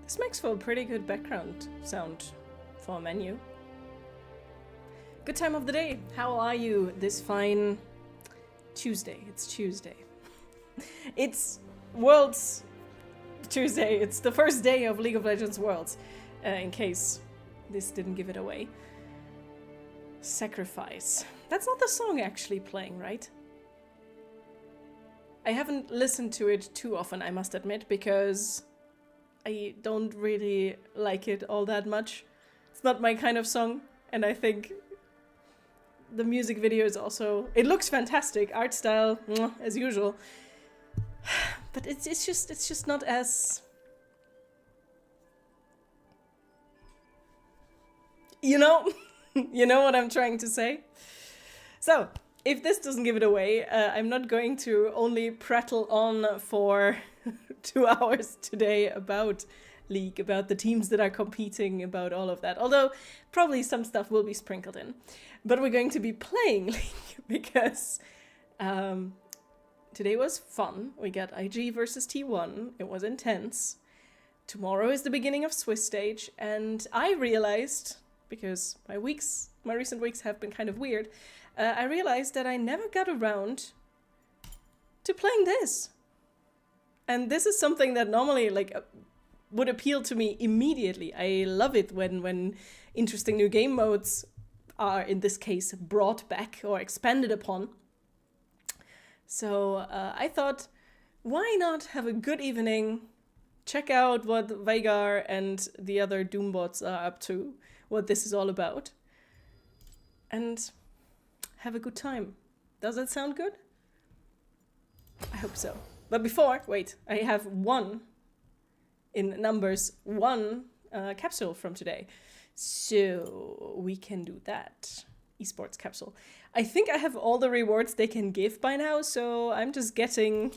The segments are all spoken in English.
This makes for a pretty good background sound for a menu. Good time of the day. How are you this fine Tuesday? It's Tuesday. It's Worlds Tuesday. It's the first day of League of Legends Worlds, in case this didn't give it away. Sacrifice. That's not the song actually playing, right? I haven't listened to it too often, I must admit, because I don't really like it all that much. It's not my kind of song, and I think the music video is also... It looks fantastic, art style, as usual. But it's just not as... You know? You know what I'm trying to say? So, if this doesn't give it away, I'm not going to only prattle on for 2 hours today about League, about the teams that are competing, about all of that. Although, probably some stuff will be sprinkled in. But we're going to be playing League because today was fun. We got IG versus T1. It was intense. Tomorrow is the beginning of Swiss stage, and I realized, because my recent weeks have been kind of weird, I realized that I never got around to playing this. And this is something that normally would appeal to me immediately. I love it when interesting new game modes are, in this case, brought back or expanded upon. So I thought, why not have a good evening, check out what Veigar and the other Doombots are up to, what this is all about, and have a good time. Does that sound good? I hope so. But before, wait, I have one capsule from today. So we can do that. Esports capsule. I think I have all the rewards they can give by now, so I'm just getting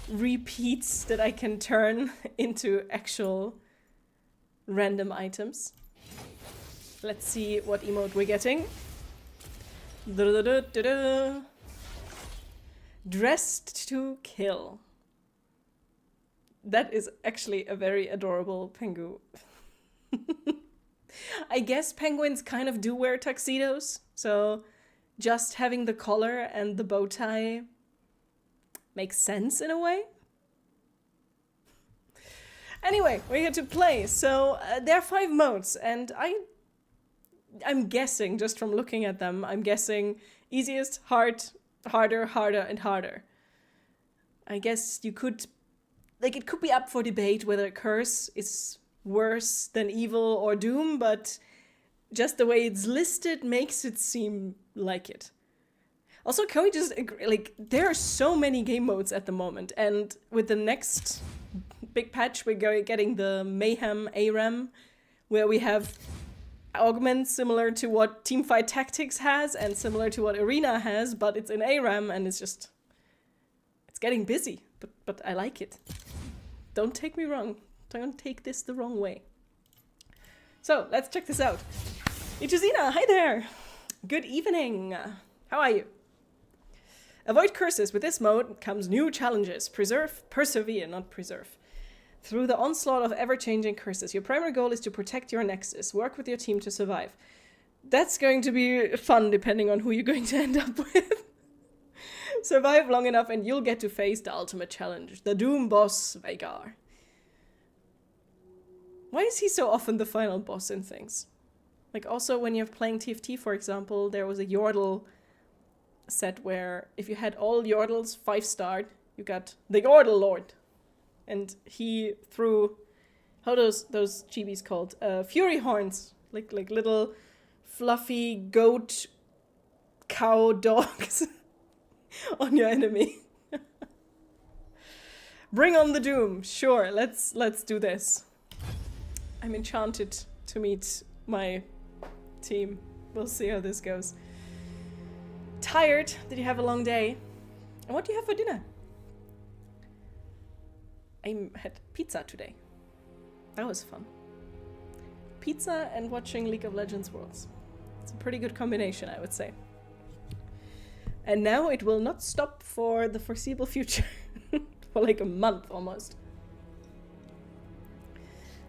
repeats that I can turn into actual random items. Let's see what emote we're getting. Dressed to kill. That is actually a very adorable pengu. I guess penguins kind of do wear tuxedos, so just having the collar and the bow tie makes sense in a way. Anyway, we're here to play. So there are 5 modes, and I'm guessing, just from looking at them, I'm guessing easiest, harder, harder, and harder. I guess you could... it could be up for debate whether Curse is worse than Evil or Doom, but just the way it's listed makes it seem like it. Also, can we just agree, there are so many game modes at the moment, and with the next big patch, we're getting the Mayhem ARAM, where we have augments similar to what Teamfight Tactics has and similar to what Arena has, but it's in ARAM, and it's getting busy, but I like it. Don't take me wrong. Don't take this the wrong way. So, let's check this out. Ichizina, hi there! Good evening. How are you? Avoid curses. With this mode comes new challenges. Persevere, not preserve. Through the onslaught of ever-changing curses, your primary goal is to protect your nexus. Work with your team to survive. That's going to be fun, depending on who you're going to end up with. Survive long enough and you'll get to face the ultimate challenge, the Doom boss, Veigar. Why is he so often the final boss in things? Also when you're playing TFT, for example, there was a Yordle set where if you had all Yordles 5-starred, you got the Yordle Lord. And he threw, how those chibis called? Fury horns, like little fluffy goat, cow dogs on your enemy. Bring on the Doom. Sure, let's do this. I'm enchanted to meet my team. We'll see how this goes. Tired? Did you have a long day? And what do you have for dinner? I had pizza today. That was fun. Pizza and watching League of Legends Worlds. It's a pretty good combination, I would say. And now it will not stop for the foreseeable future. For a month almost.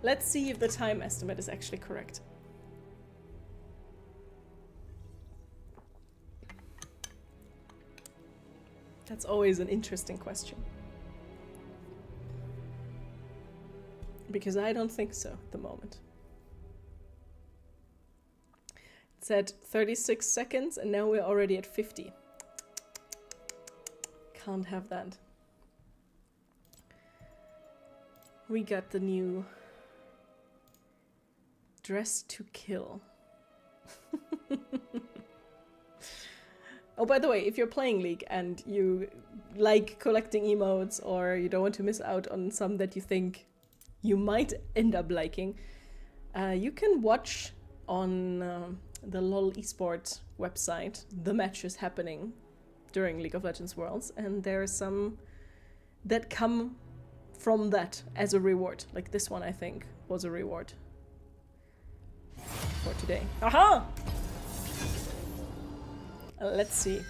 Let's see if the time estimate is actually correct. That's always an interesting question. Because I don't think so at the moment. It said 36 seconds and now we're already at 50. Can't have that. We got the new Dress to Kill. Oh, by the way, if you're playing League and you like collecting emotes or you don't want to miss out on some that you think you might end up liking, you can watch on the LoL esports website the matches happening during League of Legends Worlds, and there are some that come from that as a reward. Like this one, I think, was a reward for today. Aha! Let's see.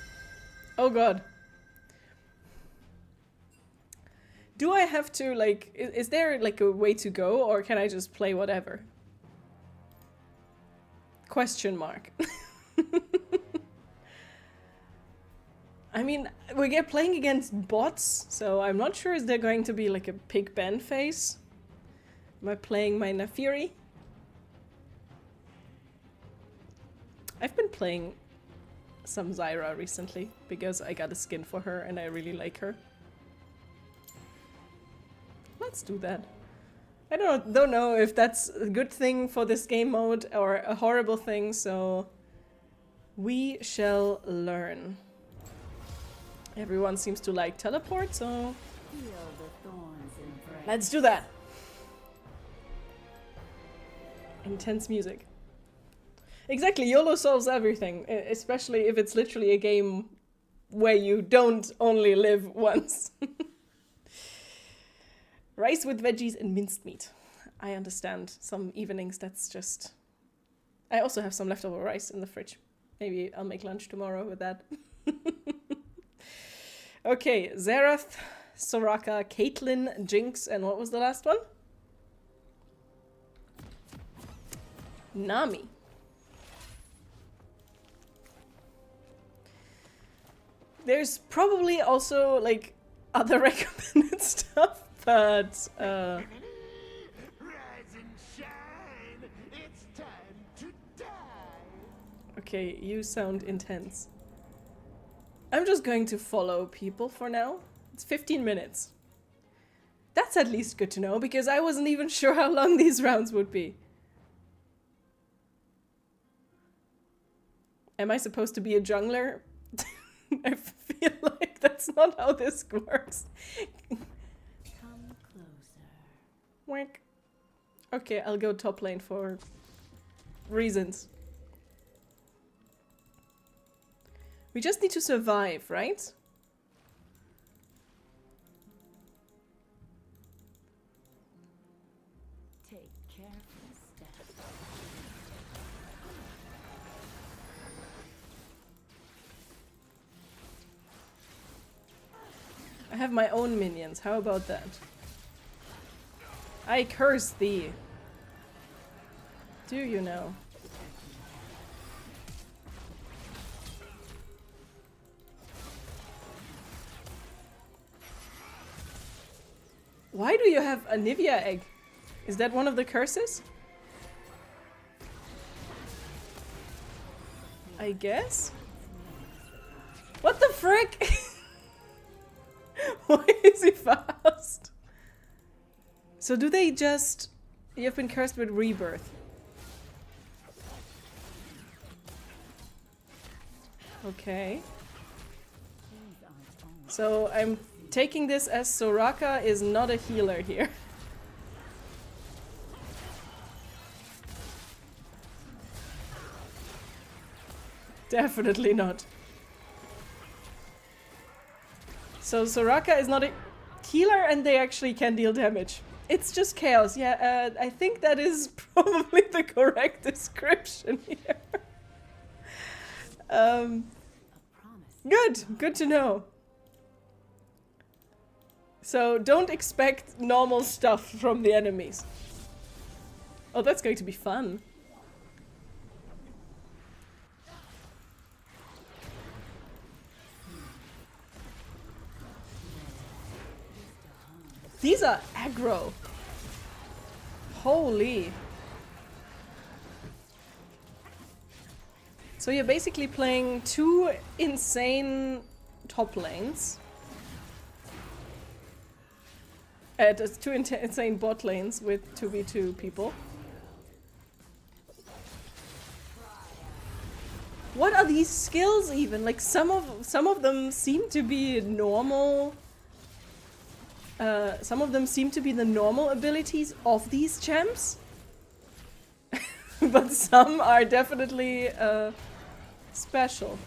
Oh god. Do I have to, like, is there like a way to go, or can I just play whatever? Question mark. I mean, we get playing against bots, so I'm not sure is there going to be like a pig Ben face. Am I playing my Naafiri? I've been playing some Zyra recently because I got a skin for her and I really like her. Let's do that. I don't know if that's a good thing for this game mode or a horrible thing, so we shall learn. Everyone seems to like teleport, so let's do that. Intense music. Exactly, YOLO solves everything, especially if it's literally a game where you don't only live once. Rice with veggies and minced meat. I understand. Some evenings that's just... I also have some leftover rice in the fridge. Maybe I'll make lunch tomorrow with that. Okay, Xerath, Soraka, Caitlyn, Jinx, and what was the last one? Nami. There's probably also, like, other recommended stuff, but, Rise and shine. It's time to die. okay, you sound intense. I'm just going to follow people for now. It's 15 minutes. That's at least good to know, because I wasn't even sure how long these rounds would be. Am I supposed to be a jungler? I feel like that's not how this works. Come closer. Whack. Okay, I'll go top lane for reasons. We just need to survive, right? Take careful steps. I have my own minions. How about that? I curse thee. Do you know? Why do you have a Nivea egg? Is that one of the curses? I guess? What the frick? Why is he fast? So do they just... You've been cursed with rebirth. Okay. So I'm taking this as Soraka is not a healer here. Definitely not. So Soraka is not a healer and they actually can deal damage. It's just chaos. Yeah, I think that is probably the correct description here. Good to know. So don't expect normal stuff from the enemies. Oh, that's going to be fun. These are aggro. Holy. So you're basically playing two insane top lanes. Just two insane bot lanes with 2v2 people. What are these skills even? Like some of them seem to be normal. Some of them seem to be the normal abilities of these champs. But some are definitely special.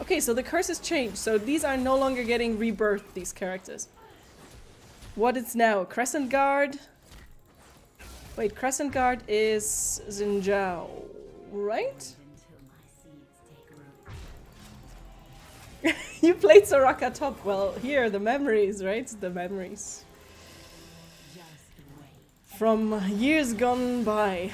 Okay, so the curse has changed. So these are no longer getting rebirthed, these characters. What is now? Crescent Guard? Wait, Crescent Guard is Xin Zhao, right? Until my seeds take root. You played Soraka top. Well, here, the memories, right? The memories. Just wait. From years gone by.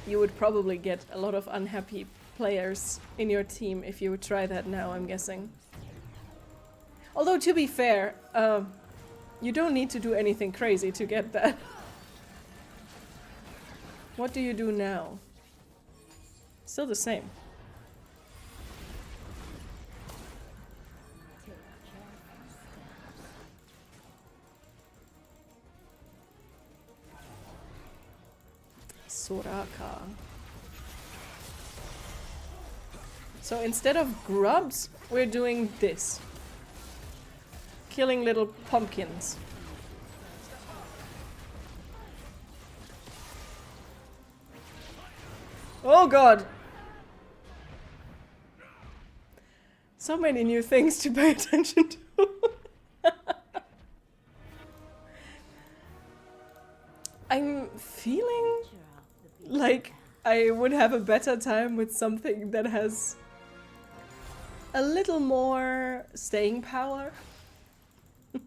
You would probably get a lot of unhappy players in your team if you would try that now, I'm guessing. Although, to be fair, you don't need to do anything crazy to get that. What do you do now? Still the same. Take careful steps. Soraka. So instead of grubs, we're doing this. Killing little pumpkins. Oh god! So many new things to pay attention to. I'm feeling Cheer up the beat. like I would have a better time with something that has a little more staying power. The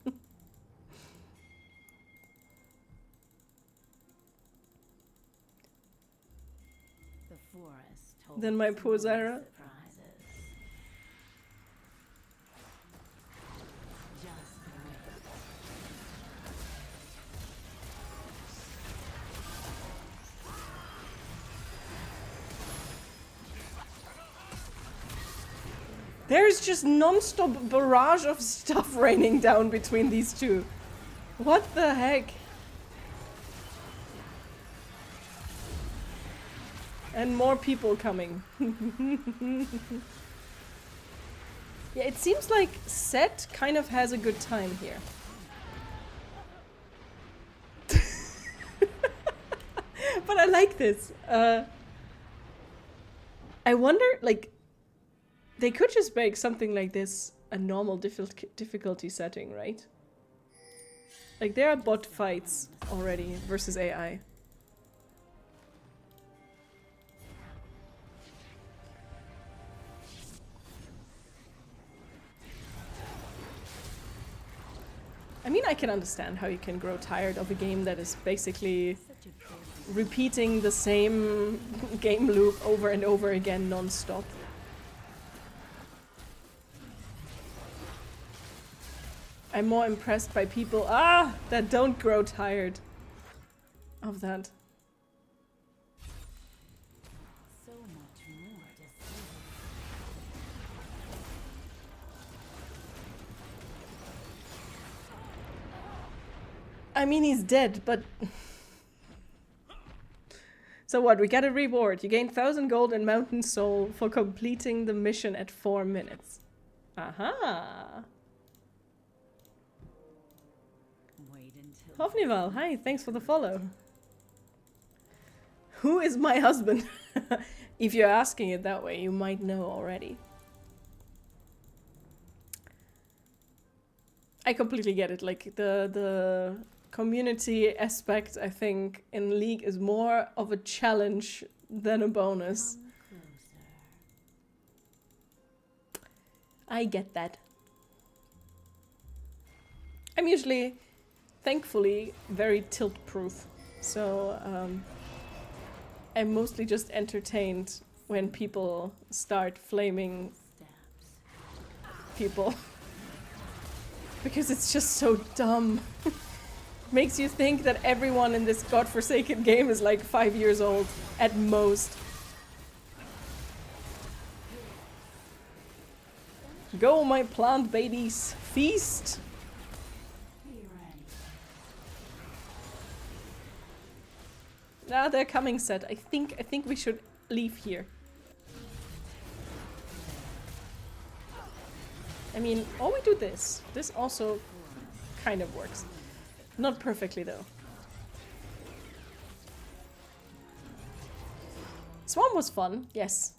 forest holds Then my poor many Zyra. surprises. Just wait. There's just non-stop barrage of stuff raining down between these two. What the heck? And more people coming. Yeah, it seems like Set kind of has a good time here. But I like this. I wonder, like, they could just make something like this a normal difficulty setting, right? Like, there are bot fights already versus AI. I mean, I can understand how you can grow tired of a game that is basically Such a busy repeating the same game loop over and over again non-stop. I'm more impressed by people that don't grow tired of that. so much more to see. I mean, he's dead, but... So what, we get a reward. You gain 1,000 gold and mountain soul for completing the mission at 4 minutes. Aha! Wait until Hofnival, hi, thanks for the follow. Who is my husband? If you're asking it that way, you might know already. I completely get it. Like, the community aspect, I think, in League is more of a challenge than a bonus. come closer. I get that. I'm usually, thankfully, very tilt-proof. So I'm mostly just entertained when people start flaming Steps. people. Because it's just so dumb. Makes you think that everyone in this godforsaken game is like 5 years old, at most. Go, my plant babies, feast! Be ready. Ah, they're coming, Set. I think we should leave here. I mean, or we do this. This also kind of works. Not perfectly, though. Swarm was fun, yes.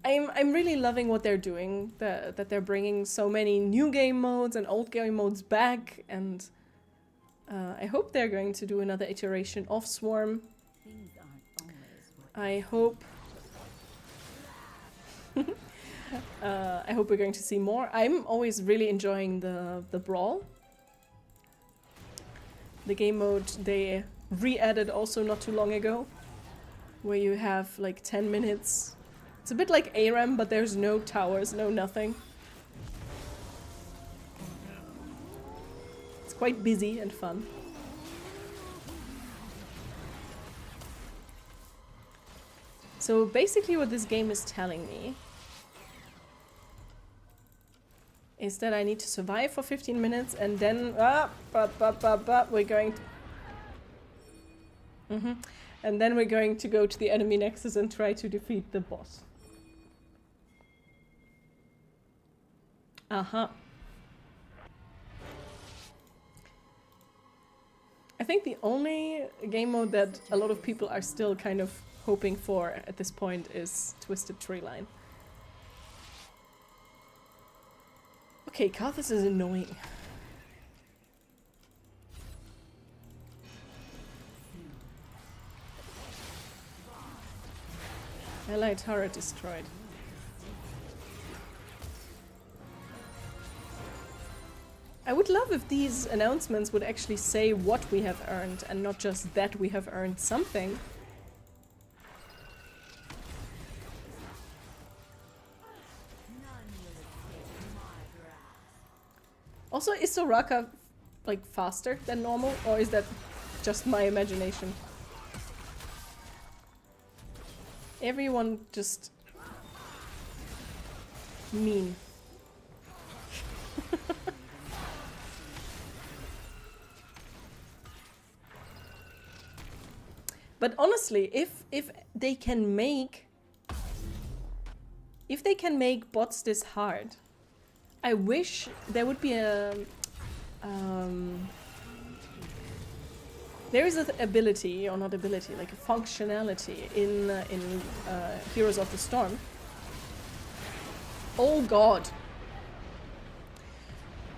I'm really loving what they're doing. That they're bringing so many new game modes and old game modes back, and I hope they're going to do another iteration of Swarm. Things aren't always what I hope. I hope we're going to see more. I'm always really enjoying the brawl. The game mode they re-added also not too long ago, where you have like 10 minutes. It's a bit like ARAM, but there's no towers, no nothing. It's quite busy and fun. So basically what this game is telling me is that I need to survive for 15 minutes and then we're going to and then we're going to go to the enemy nexus and try to defeat the boss. I think the only game mode that a lot of people are still kind of hoping for at this point is Twisted Treeline. Okay, Karthus is annoying. Allied turret destroyed. I would love if these announcements would actually say what we have earned and not just that we have earned something. Also, is Soraka like faster than normal, or is that just my imagination? Everyone just mean. But honestly, if they can make bots this hard, I wish there would be a there is an ability, or not ability, like a functionality in Heroes of the Storm. Oh god.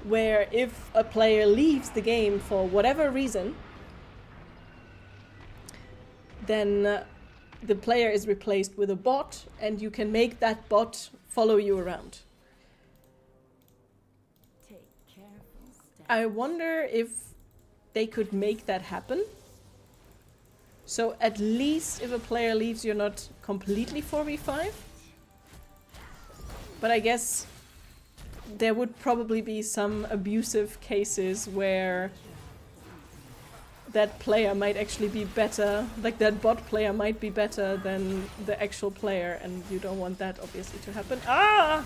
Where if a player leaves the game for whatever reason, then the player is replaced with a bot, and you can make that bot follow you around. take careful steps. I wonder if they could make that happen. So at least if a player leaves, you're not completely 4v5. But I guess there would probably be some abusive cases where that player might actually be better, like that bot player might be better than the actual player, and you don't want that obviously to happen. Ah!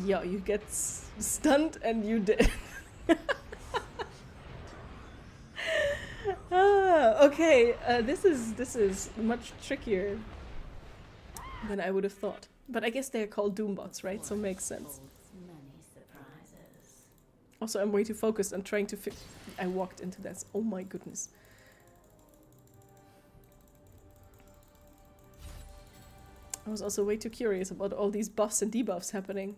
Yeah, you get stunned and you did. Okay, this is much trickier than I would have thought. But I guess they're called Doombots, right? So makes sense. Holds many surprises. Also, I'm way too focused on trying to I walked into that. Oh my goodness. I was also way too curious about all these buffs and debuffs happening.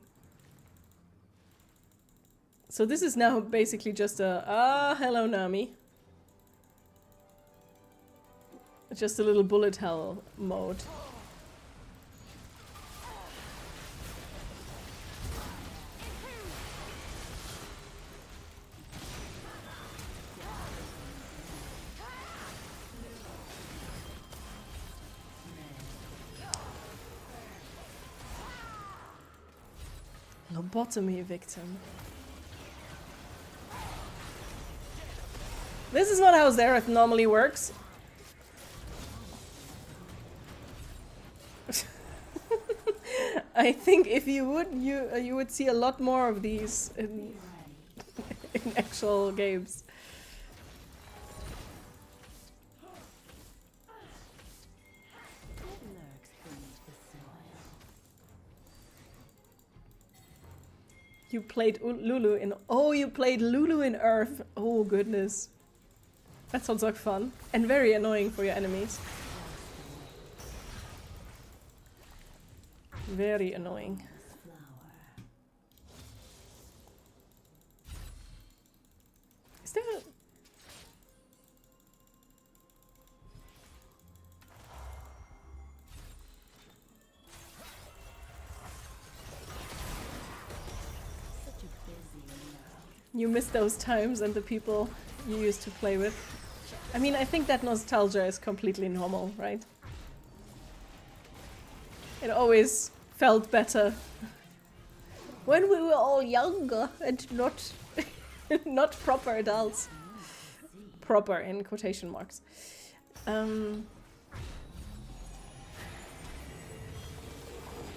So this is now basically just a, hello Nami. Just a little bullet hell mode. Lobotomy victim. This is not how Xerath normally works. I think if you would, you would see a lot more of these in in actual games. What lurks beneath the soil? You played Lulu in. Oh, you played Lulu in Earth. Oh goodness, that sounds like fun and very annoying for your enemies. Very annoying. Flower. Is there a... Such a busy world. You miss those times and the people you used to play with? I mean, I think that nostalgia is completely normal, right? It always felt better when we were all younger and not not proper adults. Proper in quotation marks. But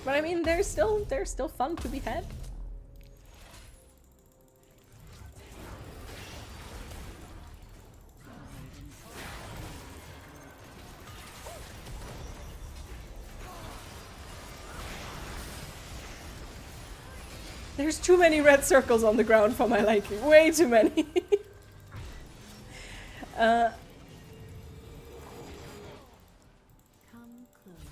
I mean, there's still fun to be had. There's too many red circles on the ground for my liking. Way too many. Come closer.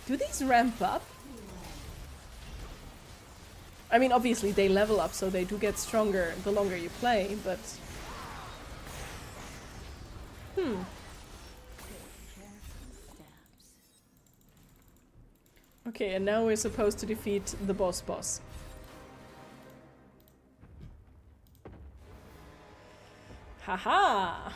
Do these ramp up? I mean, obviously they level up, so they do get stronger the longer you play, but... Careful steps. Okay, and now we're supposed to defeat the boss. Haha!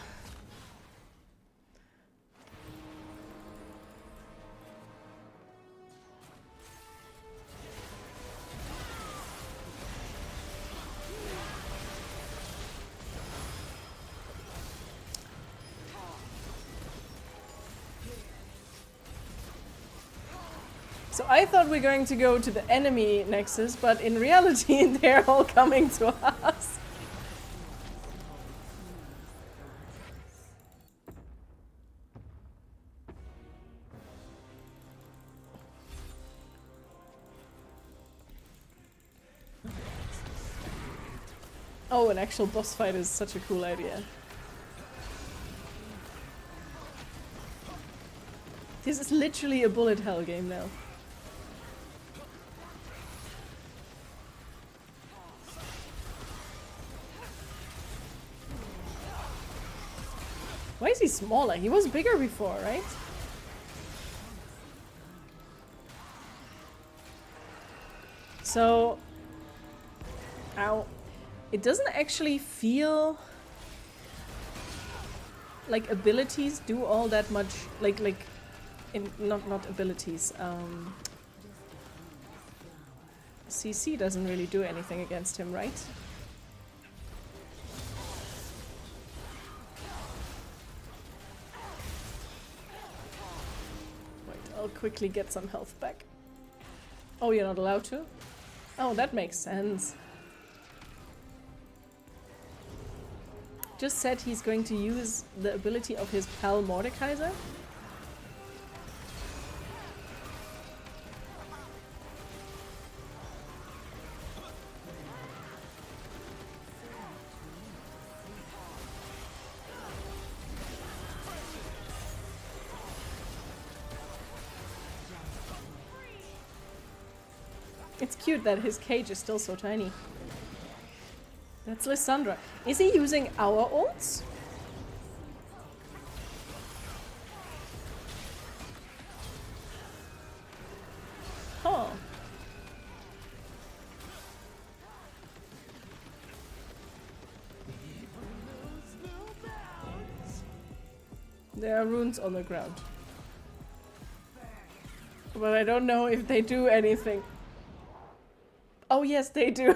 So I thought we were going to go to the enemy nexus, but in reality they're all coming to us. Oh, an actual boss fight is such a cool idea. This is literally a bullet hell game now. Why is he smaller? He was bigger before, right? So... Ow. It doesn't actually feel like abilities do all that much, not abilities, CC doesn't really do anything against him, right? Wait, I'll quickly get some health back. Oh, you're not allowed to? Oh, that makes sense. Just said he's going to use the ability of his pal Mordekaiser. It's cute that his cage is still so tiny. That's Lissandra. Is he using our ults? Huh. There are runes on the ground. but I don't know if they do anything. Oh yes, they do.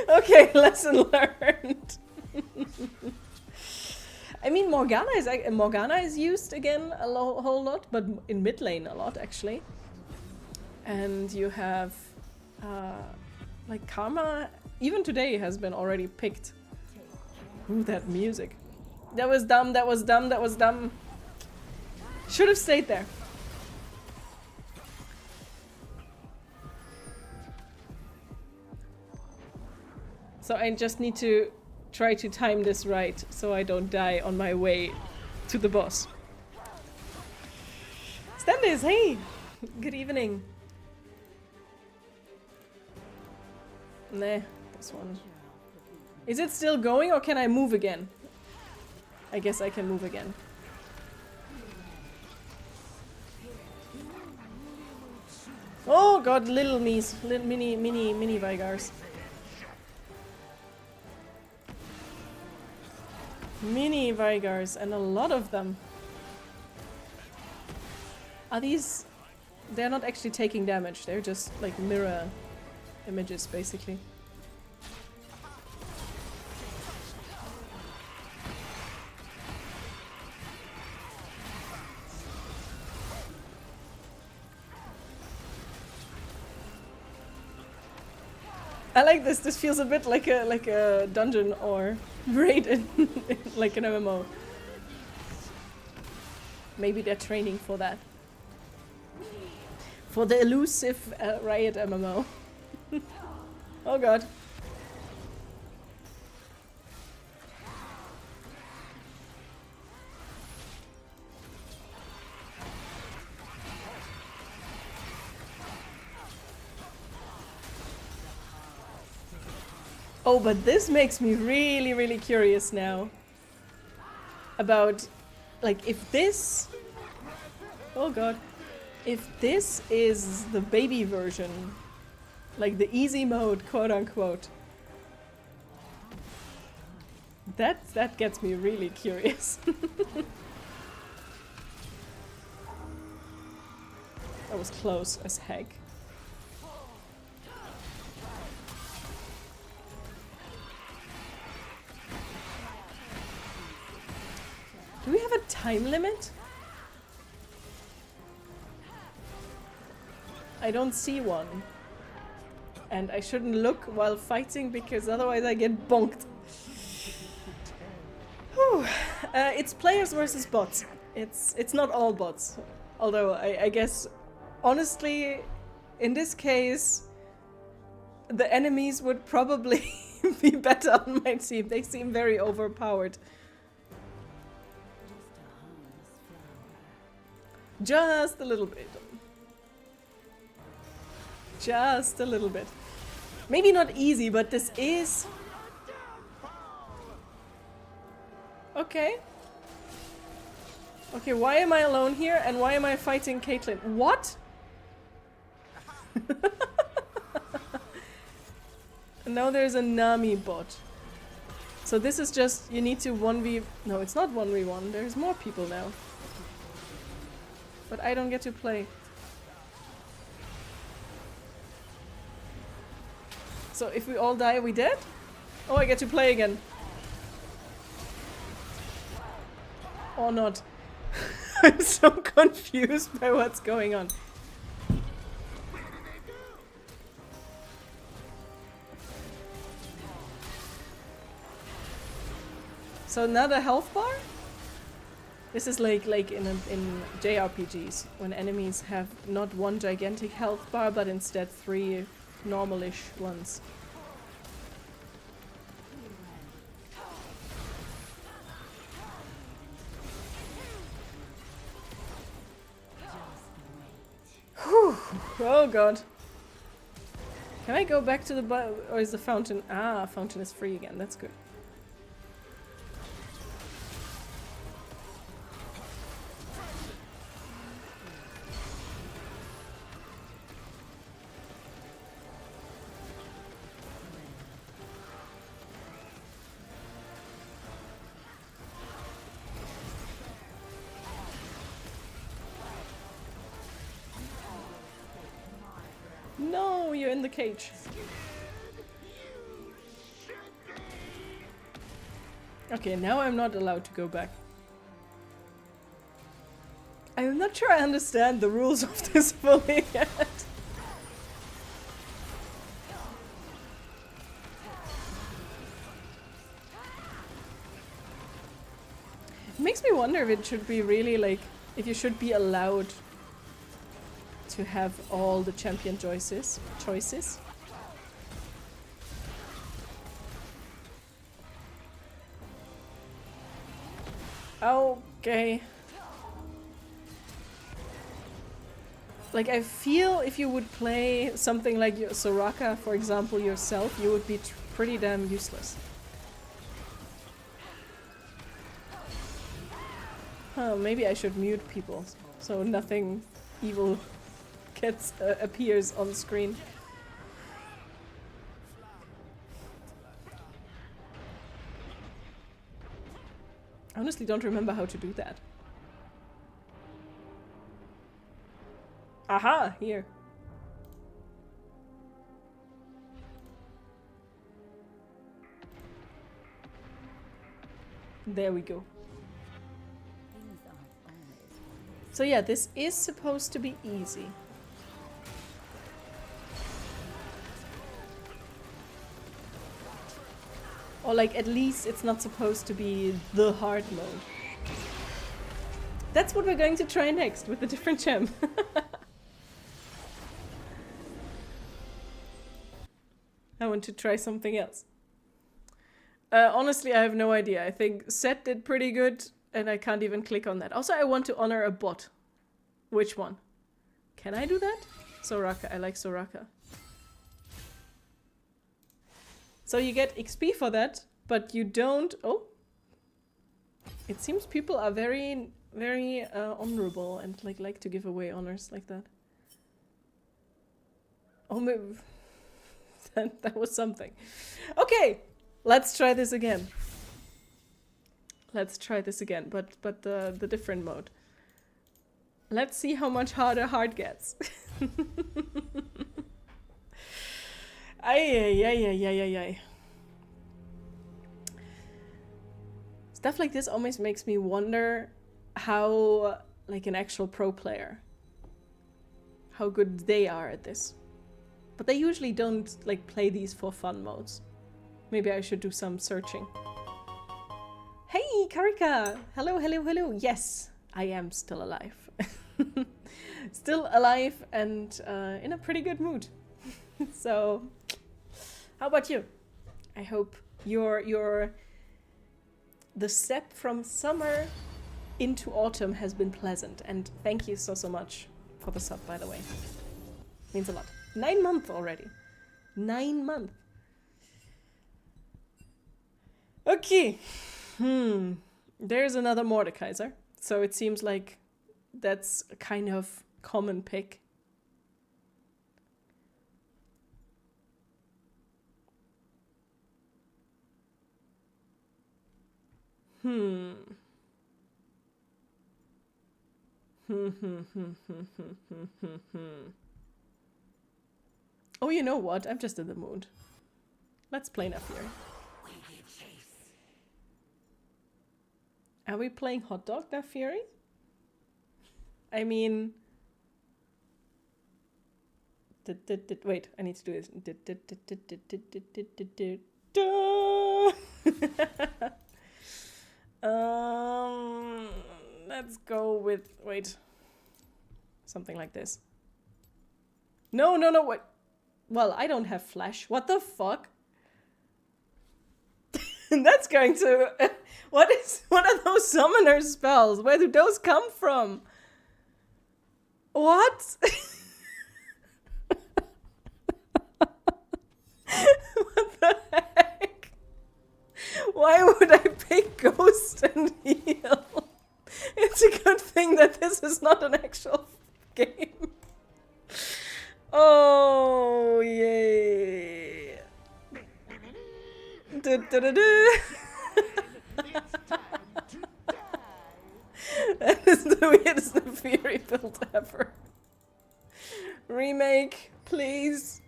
Okay, lesson learned. I mean, Morgana is used again a whole lot, but in mid lane a lot actually. And you have like Karma. Even today has been already picked. Ooh, that music. That was dumb. That was dumb. That was dumb. Should have stayed there. So I just need to try to time this right so I don't die on my way to the boss. Standis, hey! Good evening. Nah, this one. Is it still going or can I move again? I guess I can move again. Oh god, little me's. Little mini Vigars. Mini Vigars, and a lot of them. Are these... They're not actually taking damage, they're just like mirror images, basically. I like this. This feels a bit like a dungeon or raid in like an MMO. Maybe they're training for that. For the elusive Riot MMO. Oh god. Oh, but this makes me really, really curious now. About, like, if this... Oh god. If this is the baby version, like the easy mode, quote unquote, that gets me really curious. That was close as heck. Do we have a time limit? I don't see one. And I shouldn't look while fighting because otherwise I get bonked. Whew. It's players versus bots. It's not all bots. Although I guess honestly in this case the enemies would probably be better on my team. They seem very overpowered. Just a little bit. Just a little bit. Maybe not easy, but this is... Okay. Okay, why am I alone here and why am I fighting Caitlyn? What? Now there's a Nami bot. So this is just, you need to 1v... No, it's not 1v1. There's more people now. But I don't get to play. So if we all die, are we dead? Oh, I get to play again. Or not. I'm so confused by what's going on. So another health bar? This is like in JRPGs, when enemies have not one gigantic health bar, but instead 3 normalish ones. Whew. Oh god. Can I go back to the or is the fountain? Ah, fountain is free again. That's good. in the cage. Okay, now I'm not allowed to go back. I'm not sure I understand the rules of this fully yet. It makes me wonder if it should be really like, if you should be allowed to have all the champion choices. Okay. Like, I feel if you would play something like Soraka, for example, yourself, you would be pretty damn useless. Oh, maybe I should mute people so nothing evil appears on screen. I honestly don't remember how to do that. Aha, here. There we go. Things aren't always. So yeah, this is supposed to be easy. Or like, at least it's not supposed to be the hard mode. That's what we're going to try next with a different gem. I want to try something else. Honestly, I have no idea. I think Set did pretty good, and I can't even click on that. Also, I want to honor a bot. Which one? Can I do that? Soraka. I like Soraka. So you get XP for that, but you don't... Oh! It seems people are very, very honorable and like to give away honors like that. Oh, maybe... that was something. Okay! Let's try this again. Let's try this again, but the different mode. Let's see how much harder hard gets. Ay. Stuff like this always makes me wonder how, like, an actual pro player, how good they are at this. But they usually don't, like, play these for fun modes. Maybe I should do some searching. Hey, Karika! Hello, hello, hello. Yes, I am still alive. Still alive and in a pretty good mood. So, how about you? I hope the step from summer into autumn has been pleasant. And thank you so much for the sub, by the way. Means a lot. 9 months already. 9 months. Okay. There's another Mordekaiser. So it seems like that's a kind of common pick. Oh, you know what? I'm just in the mood. Let's play Naafiri. Are we playing Hot Dog Naafiri? I mean... Wait, I need to do this. Let's go with... Wait. Something like this. No, wait. Well, I don't have flash. What the fuck? That's going to... What are those summoner spells? Where do those come from? What? What the heck? Why would I pick Ghost and Heal? It's a good thing that this is not an actual game. Oh, yay. That is the weirdest Naafiri build ever. Remake, please.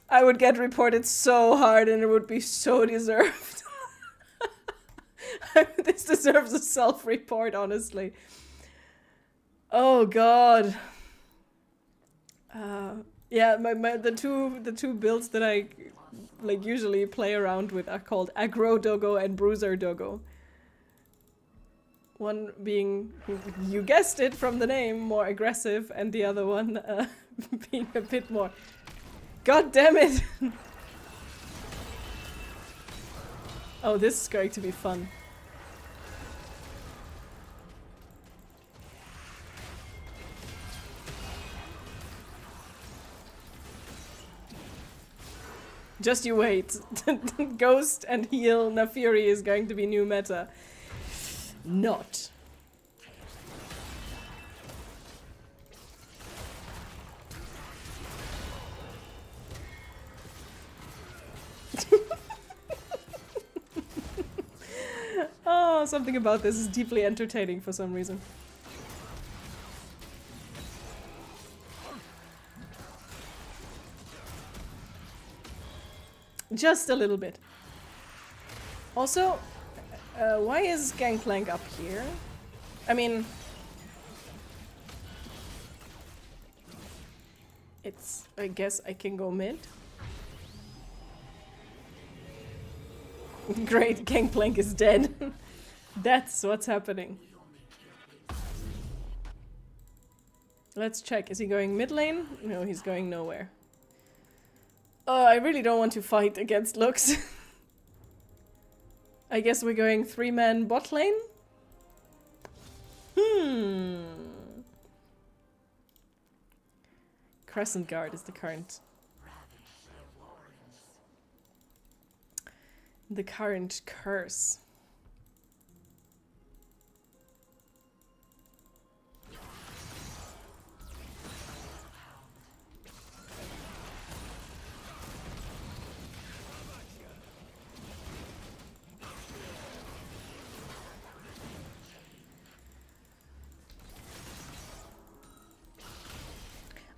I would get reported so hard and it would be so deserved. This deserves a self-report, honestly. Oh god. Yeah, the two builds that I like usually play around with are called Aggro Doggo and Bruiser Doggo. One being, you guessed it from the name, more aggressive, and the other one being a bit more. God damn it! Oh, this is going to be fun. Just you wait. Ghost and heal Naafiri is going to be new meta. Not. Oh, something about this is deeply entertaining for some reason. Just a little bit. Also, why is Gangplank up here? I mean... It's... I guess I can go mid. Great, Gangplank is dead. That's what's happening. Let's check. Is he going mid lane? No, he's going nowhere. I really don't want to fight against Lux. I guess we're going 3-man bot lane? Crescent Guard is the current. The current curse.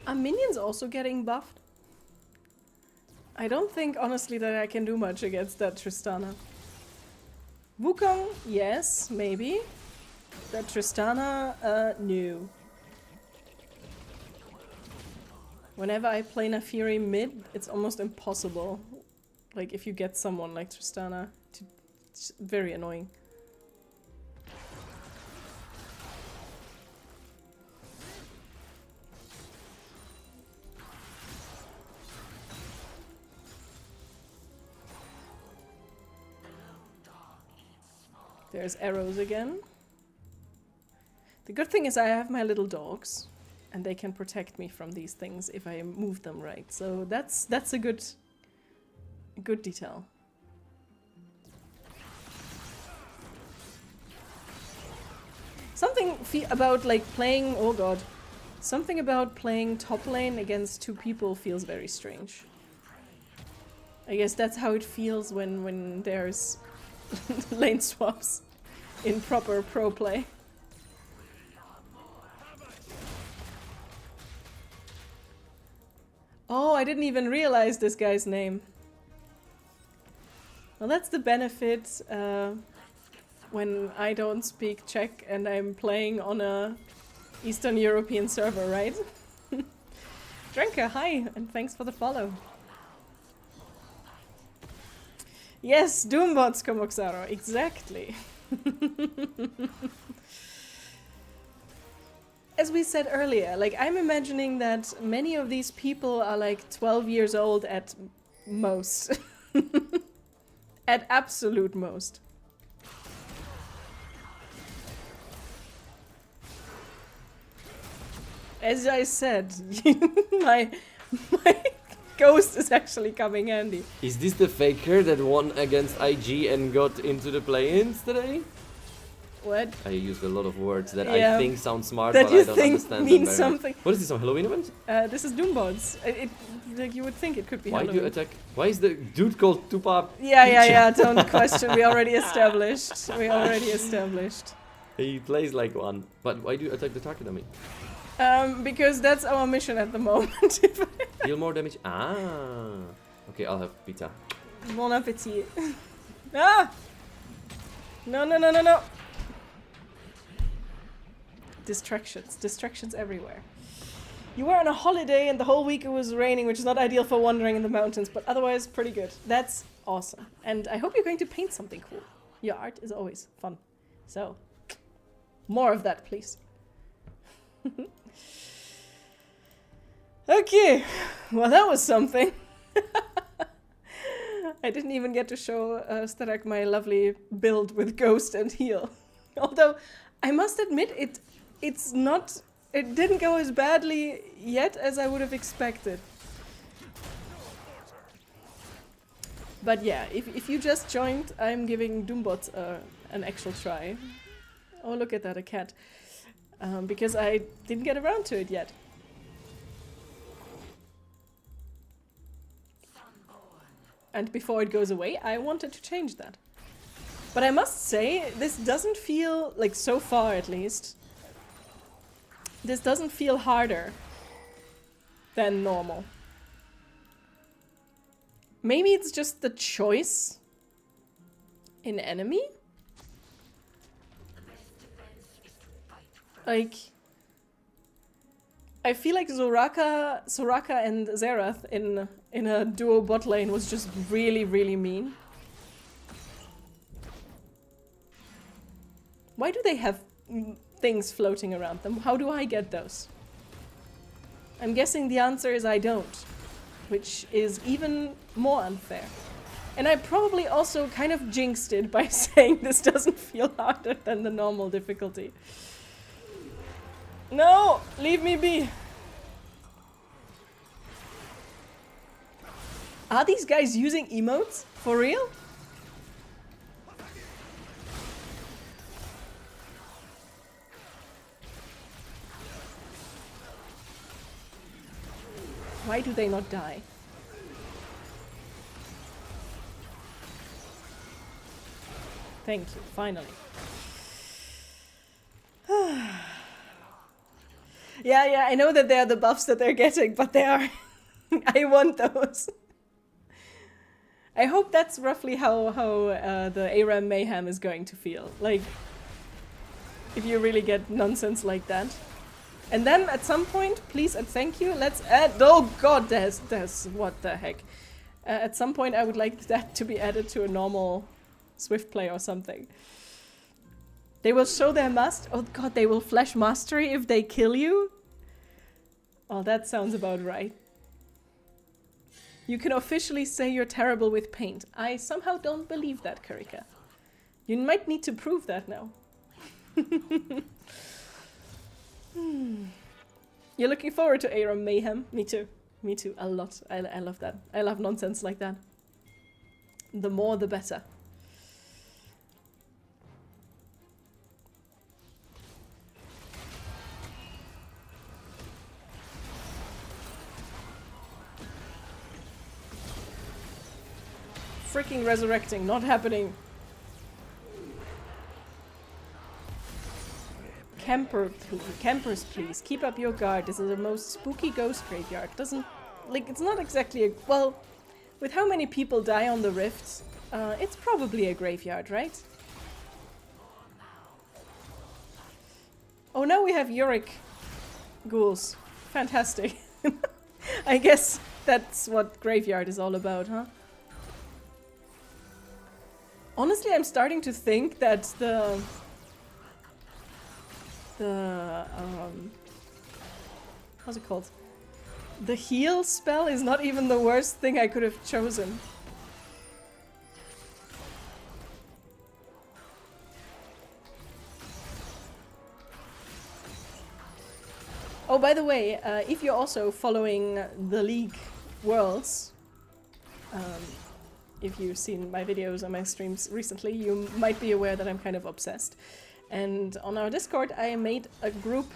Are minions also getting buffed? I don't think, honestly, that I can do much against that Tristana. Wukong, yes, maybe. That Tristana, no. Whenever I play Naafiri mid, it's almost impossible. Like, if you get someone like Tristana, it's very annoying. There's arrows again. The good thing is I have my little dogs, and they can protect me from these things if I move them right. So that's a good detail. Something about like playing, oh god, something about playing top lane against two people feels very strange. I guess that's how it feels when there's lane swaps in proper pro play. Oh, I didn't even realize this guy's name. Well, that's the benefit when I don't speak Czech and I'm playing on a Eastern European server, right? Drenka, hi, and thanks for the follow. Yes, Doombots, Komoxaro, exactly. As we said earlier, like, I'm imagining that many of these people are like 12 years old at most. At absolute most. As I said, my ghost is actually coming handy. Is this the faker that won against IG and got into the play-ins today? What? I used a lot of words that Yeah. I think sound smart, That but you I don't think understand means them very something. much. What is this, some Halloween event? This is Doombots. Like, you would think it could be Why do Halloween. you attack? Why is the dude called Tupac? Yeah, don't question. We already established. We already established. He plays like one. But why do you attack the target, I mean? Because that's our mission at the moment. Deal more damage. Ah. Okay, I'll have pizza. Bon appetit. Ah! No, no, no, no, no. Distractions. Distractions everywhere. You were on a holiday and the whole week it was raining, which is not ideal for wandering in the mountains, but otherwise pretty good. That's awesome. And I hope you're going to paint something cool. Your art is always fun. So, more of that, please. Okay. Well, that was something. I didn't even get to show Starak my lovely build with Ghost and Heal. Although, I must admit, it's not... It didn't go as badly yet as I would have expected. But yeah, if you just joined, I'm giving Doombot an actual try. Oh, look at that, a cat. Because I didn't get around to it yet. And before it goes away, I wanted to change that. But I must say, this doesn't feel, like so far at least, this doesn't feel harder than normal. Maybe it's just the choice in enemy? Like, I feel like Soraka and Xerath in a duo bot lane was just really, really mean. Why do they have things floating around them? How do I get those? I'm guessing the answer is I don't, which is even more unfair. And I probably also kind of jinxed it by saying this doesn't feel harder than the normal difficulty. No! Leave me be! Are these guys using emotes? For real? Why do they not die? Thank you, finally. Yeah, I know that they are the buffs that they're getting, but they are... I want those. I hope that's roughly how the ARAM Mayhem is going to feel. Like, if you really get nonsense like that. And then at some point, please and thank you, let's add... Oh god, there's what the heck. At some point I would like that to be added to a normal Swift play or something. They will show their oh god, they will flash mastery if they kill you? Oh, that sounds about right. You can officially say you're terrible with paint. I somehow don't believe that, Karika. You might need to prove that now. You're looking forward to ARAM Mayhem? Me too. Me too. A lot. I love that. I love nonsense like that. The more, the better. Freaking resurrecting, not happening. Campers, please. Keep up your guard. This is the most spooky ghost graveyard. Doesn't... Like, it's not exactly a... Well, with how many people die on the rifts, it's probably a graveyard, right? Oh, now we have Yorick ghouls. Fantastic. I guess that's what graveyard is all about, huh? Honestly, I'm starting to think that the how's it called? The heal spell is not even the worst thing I could have chosen. Oh, by the way, if you're also following the League Worlds, if you've seen my videos on my streams recently, you might be aware that I'm kind of obsessed. And on our Discord, I made a group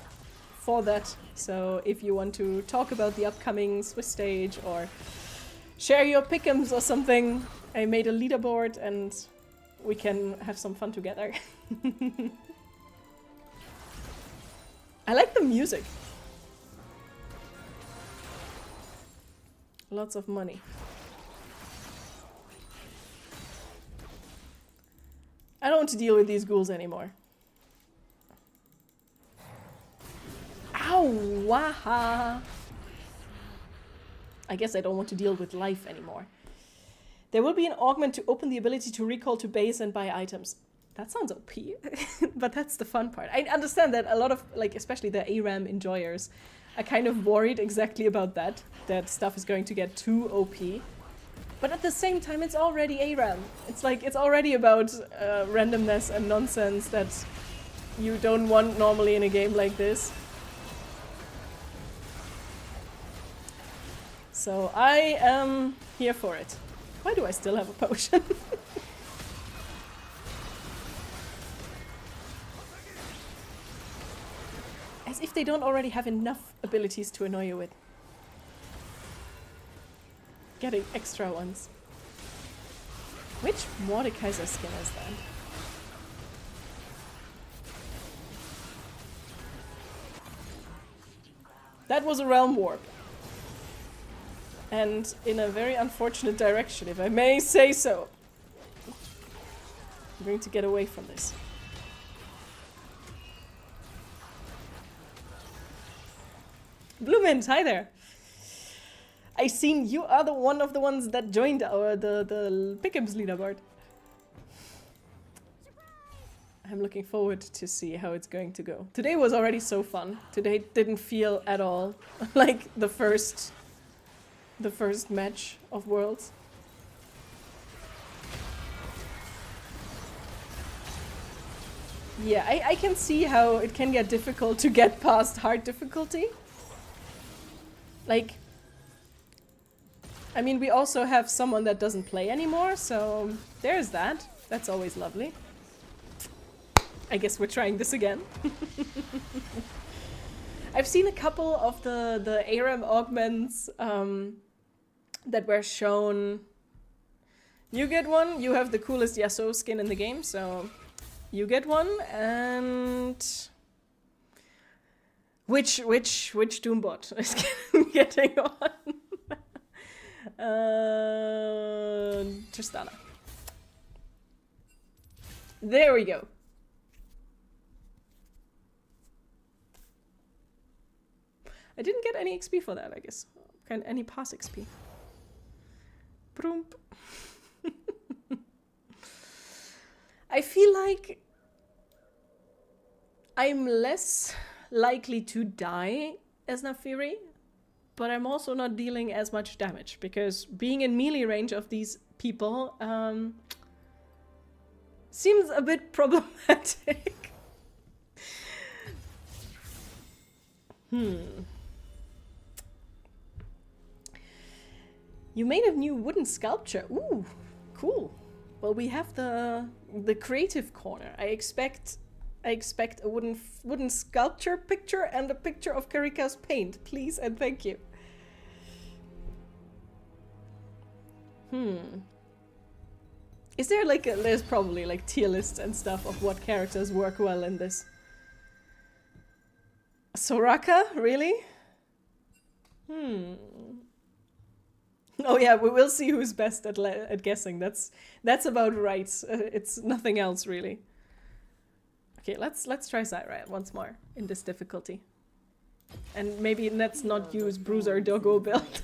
for that. So if you want to talk about the upcoming Swiss stage or share your pick'ems or something, I made a leaderboard and we can have some fun together. I like the music. Lots of money. I don't want to deal with these ghouls anymore. Ow! Waha! I guess I don't want to deal with life anymore. There will be an augment to open the ability to recall to base and buy items. That sounds OP, but that's the fun part. I understand that a lot of, like, especially the ARAM enjoyers are kind of worried exactly about that, that stuff is going to get too OP. But at the same time, it's already ARAM. It's like, it's already about randomness and nonsense that you don't want normally in a game like this. So I am here for it. Why do I still have a potion? As if they don't already have enough abilities to annoy you with. Getting extra ones. Which Mordekaiser skin is that? That was a realm warp. And in a very unfortunate direction, if I may say so. I'm going to get away from this. Blue Mint, hi there. I seen you are the one of the ones that joined our the Pick'ems leaderboard. I'm looking forward to see how it's going to go. Today was already so fun. Today didn't feel at all like the first match of Worlds. Yeah, I can see how it can get difficult to get past hard difficulty. Like, I mean, we also have someone that doesn't play anymore, so there's that. That's always lovely. I guess we're trying this again. I've seen a couple of the ARAM augments that were shown. You get one, you have the coolest Yasuo skin in the game, so you get one, and which Doombot is getting one? Tristana. There we go. I didn't get any XP for that, I guess. Any pass XP. Broom. I feel like I'm less likely to die as Naafiri, but I'm also not dealing as much damage, because being in melee range of these people seems a bit problematic. You made a new wooden sculpture. Ooh, cool. Well, we have the creative corner. I expect a wooden sculpture picture and a picture of Karika's paint, please and thank you. Is there like there's probably like tier lists and stuff of what characters work well in this. Soraka, really? Oh yeah, we will see who's best at guessing. That's about right. It's nothing else really. Okay, let's try Zyra once more in this difficulty, and maybe let's not use Bruiser Doggo build.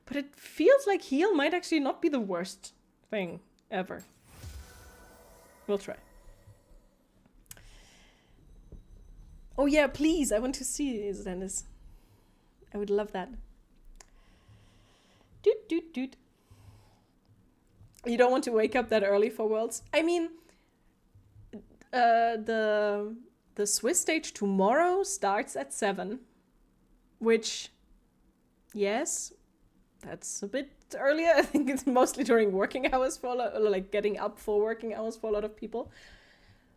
But it feels like heal might actually not be the worst thing ever. We'll try. Oh yeah, please, I want to see Dennis. I would love that. Doot. You don't want to wake up that early for Worlds? I mean, the Swiss stage tomorrow starts at 7, which, yes, that's a bit earlier. I think it's mostly during working hours for a lot, like getting up for working hours for a lot of people.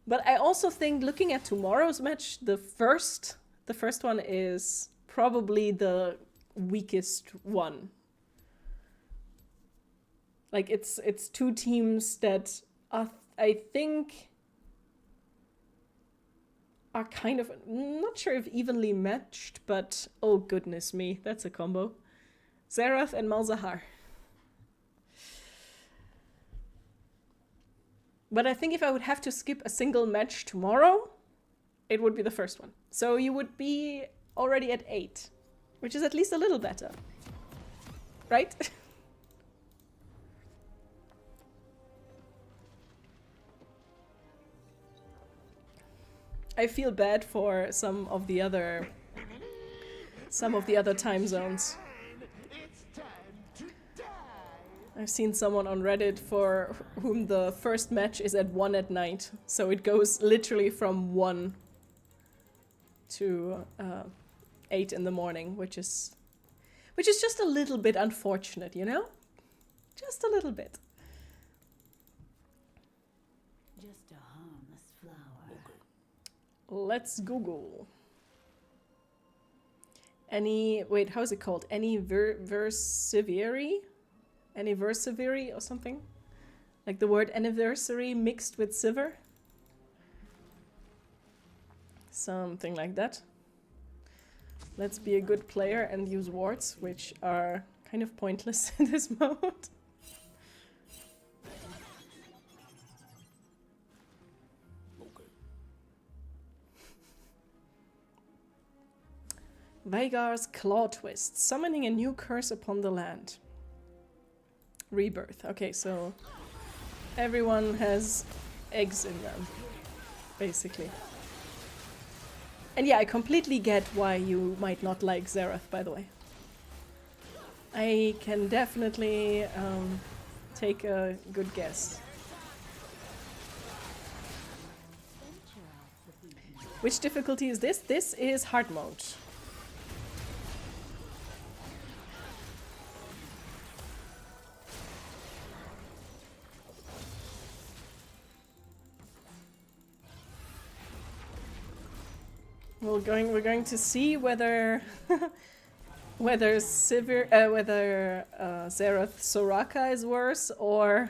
But I also think looking at tomorrow's match, the first one is probably the weakest one. Like it's two teams that are, I think are kind of, not sure if evenly matched, but oh goodness me, that's a combo. Xerath and Malzahar. But I think if I would have to skip a single match tomorrow, it would be the first one. So you would be already at 8, which is at least a little better. Right? I feel bad for some of the other time zones. It's time to die. I've seen someone on Reddit for whom the first match is at 1 at night. So it goes literally from 1 to 8 in the morning, which is just a little bit unfortunate, you know? Just a little bit. Just a harmless flower. Let's Google. Wait, how is it called? Versiveri? Anniversary or something? Like the word anniversary mixed with siver? Something like that. Let's be a good player and use wards, which are kind of pointless in this mode. Veigar's Claw Twist, summoning a new curse upon the land. Rebirth. Okay, so everyone has eggs in them, basically. And yeah, I completely get why you might not like Xerath, by the way. I can definitely take a good guess. Which difficulty is this? This is hard mode. We're going to see whether whether Xerath Soraka is worse or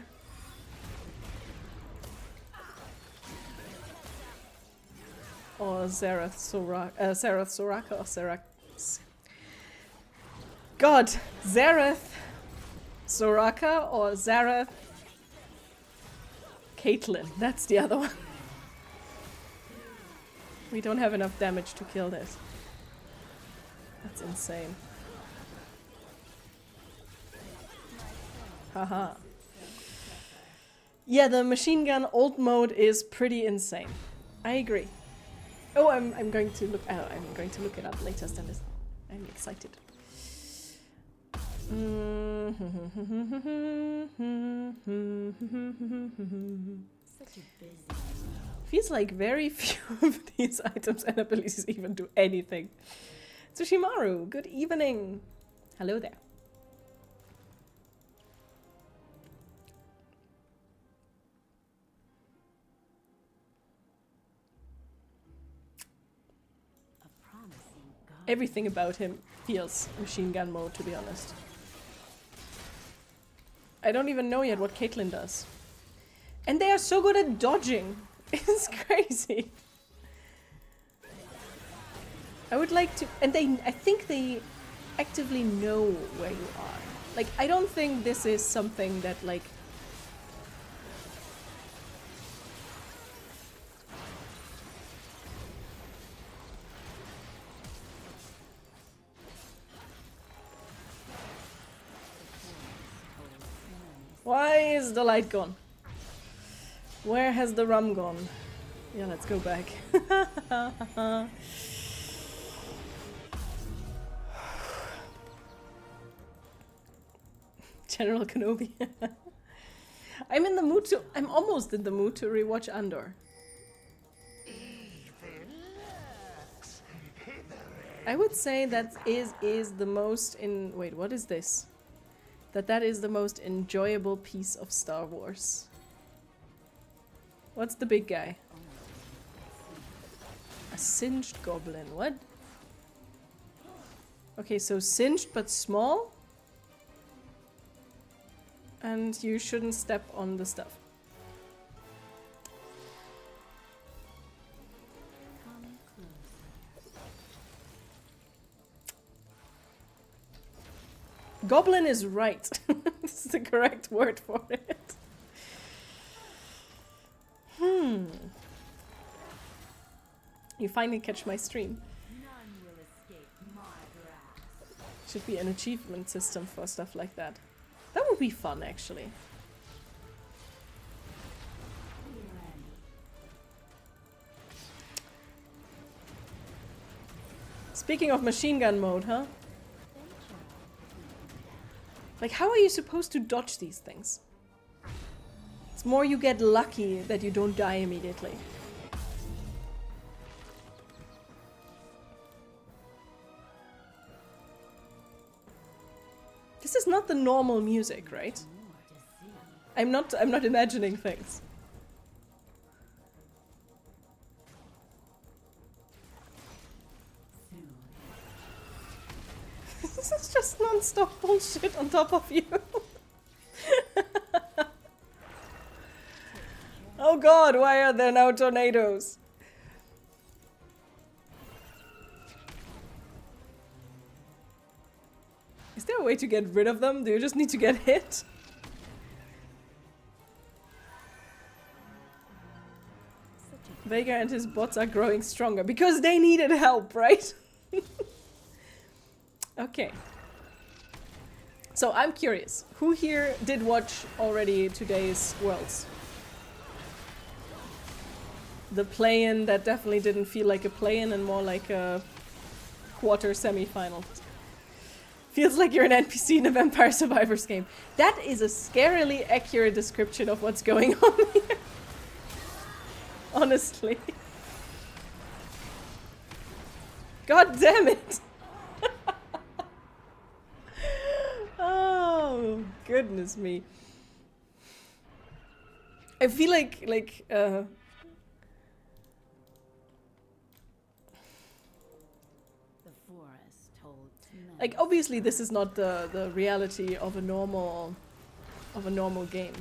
Xerath Soraka or God, Xerath Soraka or Xerath Caitlyn. That's the other one. We don't have enough damage to kill this. That's insane. Haha. Yeah, the machine gun ult mode is pretty insane. I agree. Oh, I'm going to look. Oh, I'm going to look it up later. Stannis. I'm excited. Such a busy. Feels like very few of these items and abilities even do anything. Tsushimaru, good evening. Hello there. A promising god. Everything about him feels machine gun mode, to be honest. I don't even know yet what Caitlyn does. And they are so good at dodging. It's crazy. I would like to, and I think they actively know where you are. Like, I don't think this is something that, like, why is the light gone? Where has the rum gone? Yeah, let's go back. General Kenobi. I'm almost in the mood to rewatch Andor. I would say that is the most wait, what is this? That is the most enjoyable piece of Star Wars. What's the big guy? A singed goblin. What? Okay, so singed but small. And you shouldn't step on the stuff. Come Goblin is right. This is the correct word for it. You finally catch my stream. None will escape my grasp. Should be an achievement system for stuff like that. That would be fun, actually. Speaking of machine gun mode, huh? Like, how are you supposed to dodge these things? It's more you get lucky that you don't die immediately. This is not the normal music, right? I'm not imagining things. This is just non-stop bullshit on top of you. Oh god, why are there now tornadoes? Is there a way to get rid of them? Do you just need to get hit? Vega and his bots are growing stronger because they needed help, right? Okay. So I'm curious, who here did watch already today's Worlds? The play-in that definitely didn't feel like a play-in and more like a quarter semi-final. Feels like you're an NPC in a Vampire Survivors game. That is a scarily accurate description of what's going on here. Honestly. God damn it! Oh, goodness me. I feel like The forest holds many. obviously this is not the reality of a normal game.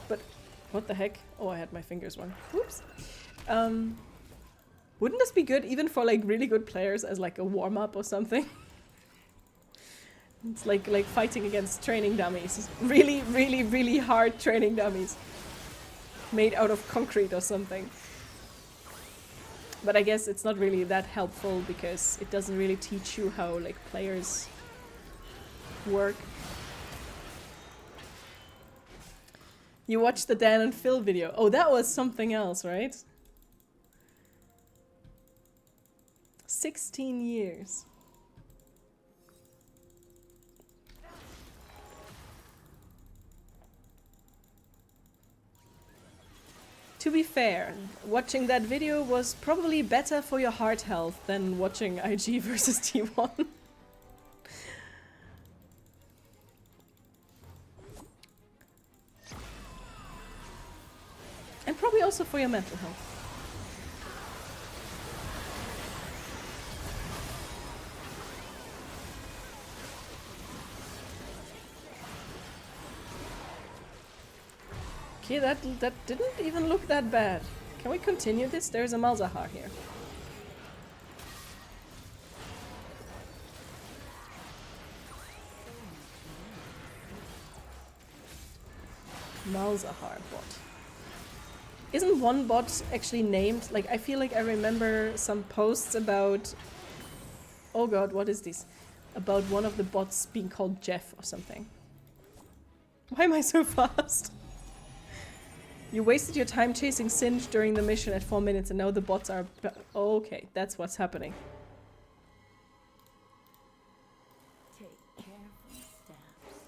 But what the heck? Oh, I had my fingers wrong. Whoops. Wouldn't this be good even for like really good players as like a warm-up or something? It's like fighting against training dummies. Really, really, really hard training dummies. Made out of concrete or something. But I guess it's not really that helpful because it doesn't really teach you how like players work. You watched the Dan and Phil video. Oh, that was something else, right? 16 years. To be fair, watching that video was probably better for your heart health than watching IG versus T1. And probably also for your mental health. Okay, that didn't even look that bad. Can we continue this? There's a Malzahar here. Malzahar bot. Isn't one bot actually named? Like, I feel like I remember some posts about... Oh god, what is this? About one of the bots being called Jeff or something. Why am I so fast? You wasted your time chasing Singe during the mission at 4 minutes and now the bots are... Okay, that's what's happening. Take careful steps.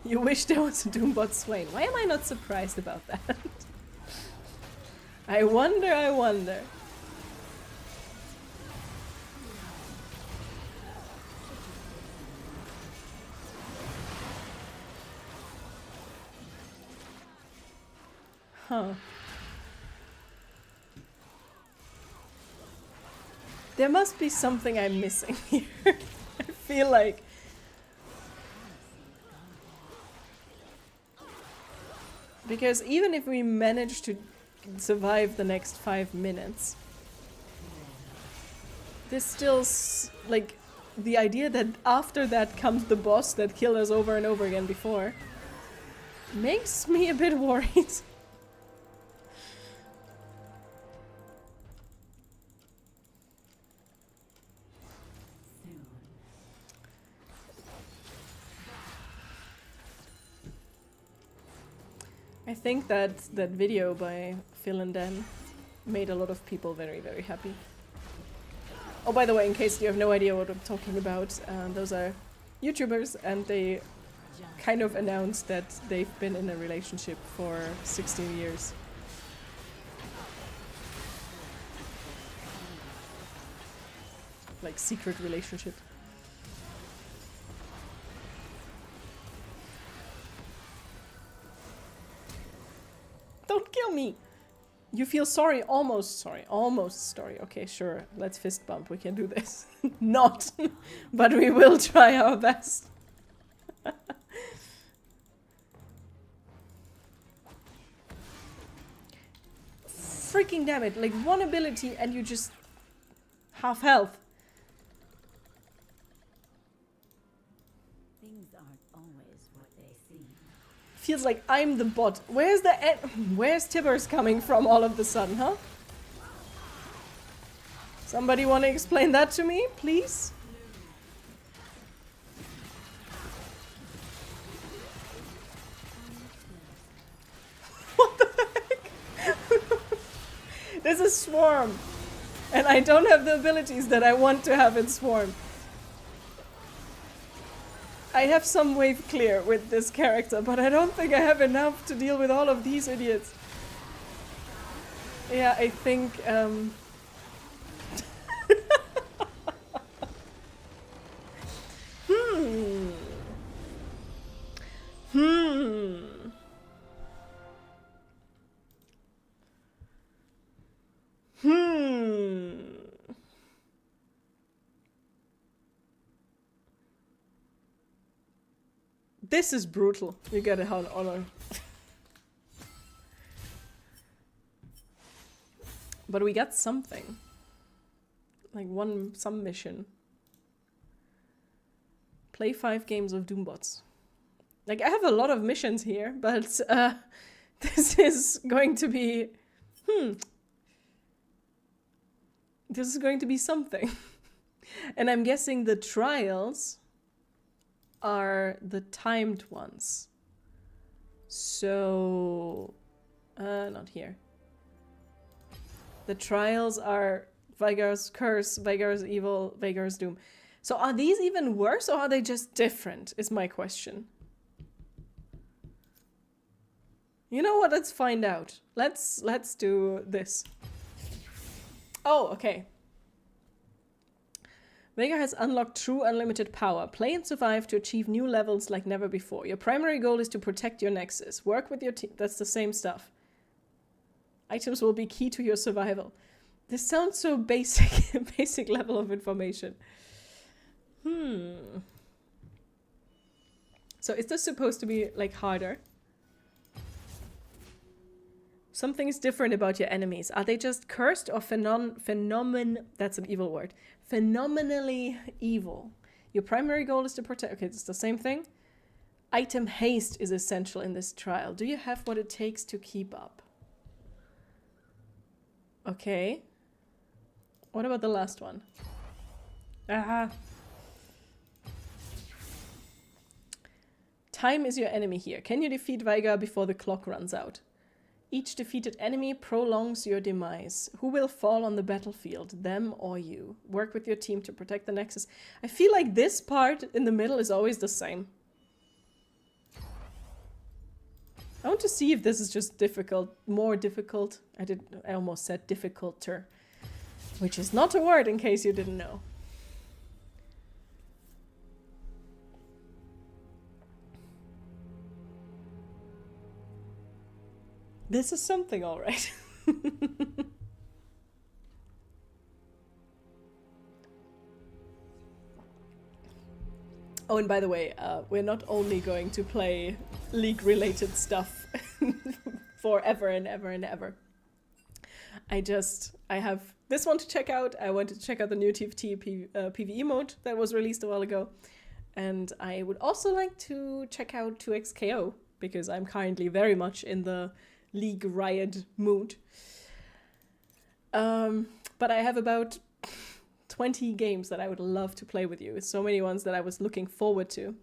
You wish there was a Doombot Swain. Why am I not surprised about that? I wonder, I wonder. Huh. There must be something I'm missing here. I feel like... Because even if we manage to survive the next 5 minutes. There's still, like, the idea that after that comes the boss that killed us over and over again before makes me a bit worried. I think that that video by Phil and Dan made a lot of people very, very happy. Oh, by the way, in case you have no idea what I'm talking about, those are YouTubers, and they kind of announced that they've been in a relationship for 16 years. Like, secret relationship. Don't kill me! You feel sorry, almost sorry, almost sorry. Okay, sure, let's fist bump, we can do this. Not, but we will try our best. Freaking damn it, like one ability and you just half health. Things aren't always what they seem. Feels like I'm the bot. Where's Tibbers coming from all of the sudden, huh? Somebody want to explain that to me, please? What the heck? This is Swarm. And I don't have the abilities that I want to have in Swarm. I have some wave clear with this character, but I don't think I have enough to deal with all of these idiots. Yeah, I think, This is brutal. You get a honor. But we got something. Like some mission. Play 5 games of Doombots. Like, I have a lot of missions here, but this is going to be... This is going to be something. And I'm guessing the trials are the timed ones. So... not here. The trials are Vygar's Curse, Vygar's Evil, Vygar's Doom. So are these even worse, or are they just different, is my question. You know what, let's find out. Let's do this. Oh, okay. Vygar has unlocked true unlimited power. Play and survive to achieve new levels like never before. Your primary goal is to protect your nexus. Work with your team. That's the same stuff. Items will be key to your survival. This sounds so basic, basic level of information. So is this supposed to be, like, harder? Something is different about your enemies. Are they just cursed or that's an evil word. Phenomenally evil. Your primary goal is to protect... Okay, it's the same thing. Item haste is essential in this trial. Do you have what it takes to keep up? Okay. What about the last one? Aha. Time is your enemy here. Can you defeat Vygar before the clock runs out? Each defeated enemy prolongs your demise. Who will fall on the battlefield, them or you? Work with your team to protect the Nexus. I feel like this part in the middle is always the same. I want to see if this is just difficult, more difficult. I almost said difficulter, which is not a word in case you didn't know. This is something, all right. Oh, and by the way, we're not only going to play League-related stuff forever and ever and ever. I have this one to check out. I wanted to check out the new TFT PvE mode that was released a while ago. And I would also like to check out 2xKO, because I'm currently very much in the League Riot mood. But I have about 20 games that I would love to play with you. So many ones that I was looking forward to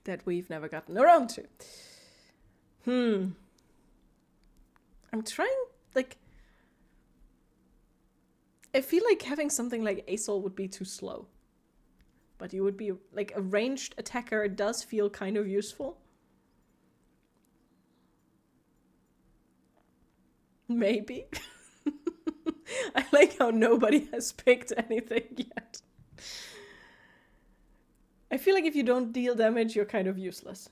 that we've never gotten around to. I'm trying, like... I feel like having something like Asol would be too slow. But you would be, like, a ranged attacker does feel kind of useful. Maybe. I like how nobody has picked anything yet. I feel like if you don't deal damage, you're kind of useless.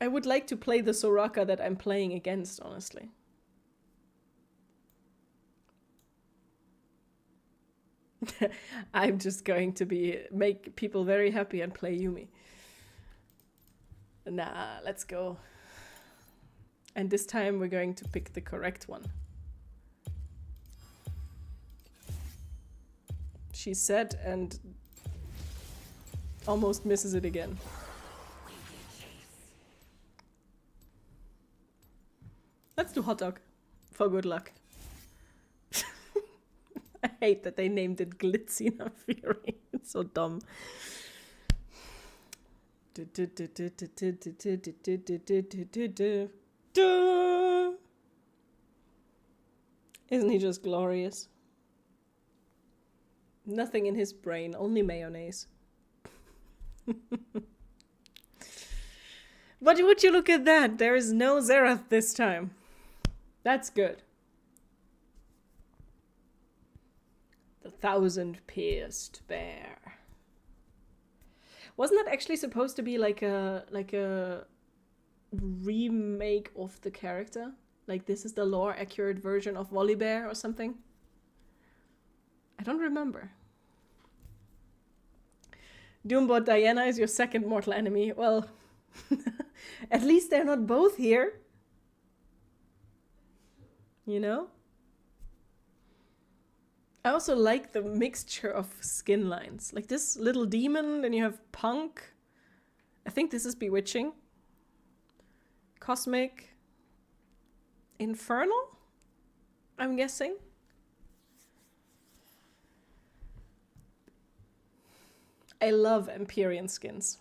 I would like to play the Soraka that I'm playing against, honestly. I'm just going to make people very happy and play Yuumi. Nah, let's go. And this time we're going to pick the correct one. She said and almost misses it again. Let's do hot dog for good luck. I hate that they named it Glitzina Fury. It's so dumb. Isn't he just glorious? Nothing in his brain, only mayonnaise. But would you look at that? There is no Xerath this time. That's good. The 1000-pierced bear. Wasn't that actually supposed to be like a remake of the character? Like this is the lore accurate version of Volibear or something? I don't remember. Doombot Diana is your second mortal enemy. Well, at least they're not both here. You know? I also like the mixture of skin lines. Like this little demon, then you have Punk. I think this is Bewitching. Cosmic. Infernal? I'm guessing. I love Empyrean skins.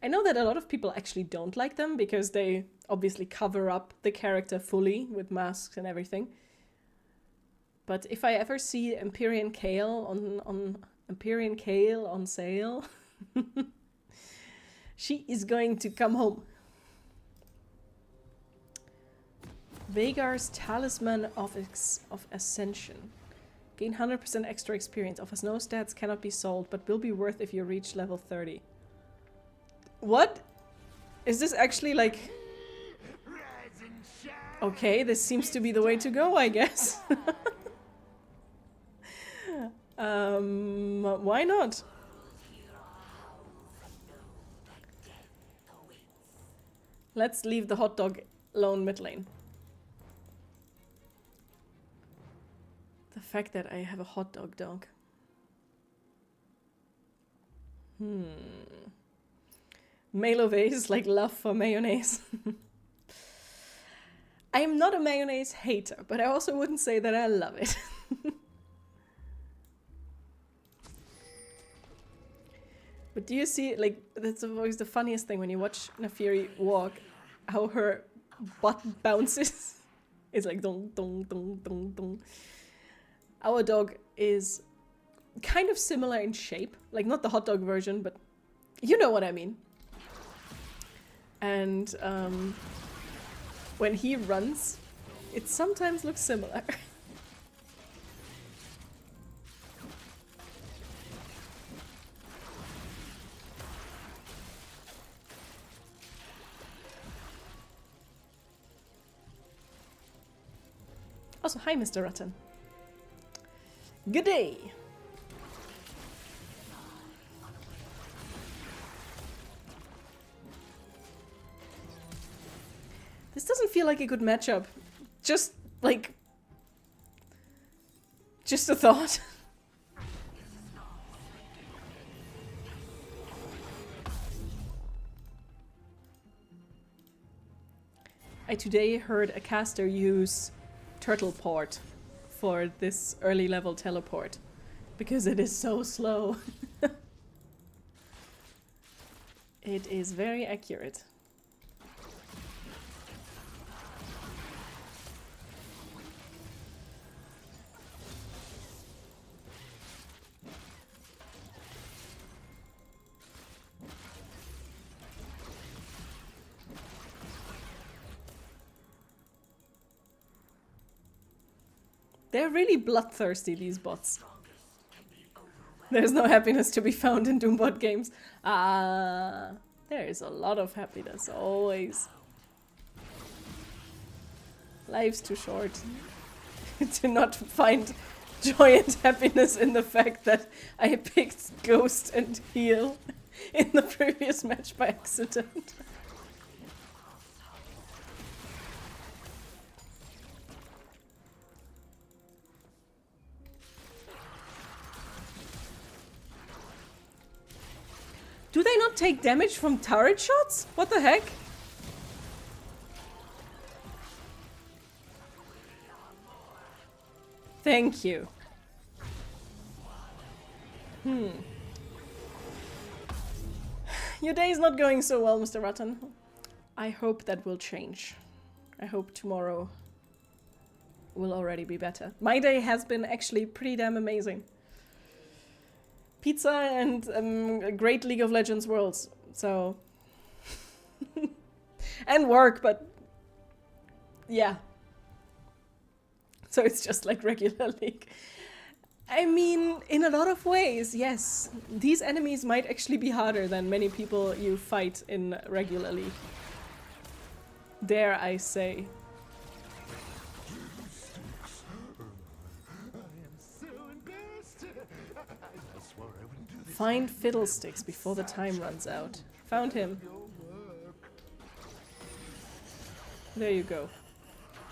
I know that a lot of people actually don't like them because they obviously cover up the character fully with masks and everything. But if I ever see Empyrean Kale on sale, she is going to come home. Veigar's Talisman of Ascension. Gain 100% extra experience. Offers no stats, cannot be sold, but will be worth if you reach level 30. What? Is this actually like... Okay, this seems to be the way to go, I guess. Why not? Let's leave the hot dog alone mid lane. The fact that I have a hot dog. Malove is like love for mayonnaise. I am not a mayonnaise hater, but I also wouldn't say that I love it. But do you see, like, that's always the funniest thing when you watch Naafiri walk, how her butt bounces. It's like dong, dong, dong, dong, dong. Our dog is kind of similar in shape. Like, not the hot dog version, but you know what I mean. And when he runs, it sometimes looks similar. Also, hi, Mr. Rutten. Good day. This doesn't feel like a good matchup. Just, like... Just a thought. I today heard a caster use Turtle Port for this early level teleport. Because it is so slow. It is very accurate. They're really bloodthirsty, these bots. There's no happiness to be found in Doombot games. There is a lot of happiness, always. Life's too short to not find joy and happiness in the fact that I picked Ghost and Heal in the previous match by accident. Do they not take damage from turret shots? What the heck? Thank you. Your day is not going so well, Mr. Rattan. I hope that will change. I hope tomorrow will already be better. My day has been actually pretty damn amazing. Pizza and a great League of Legends Worlds, so... and work, but... yeah. So it's just like regular League. I mean, in a lot of ways, yes. These enemies might actually be harder than many people you fight in regular League. Dare I say. Find Fiddlesticks before the time runs out. Found him. There you go.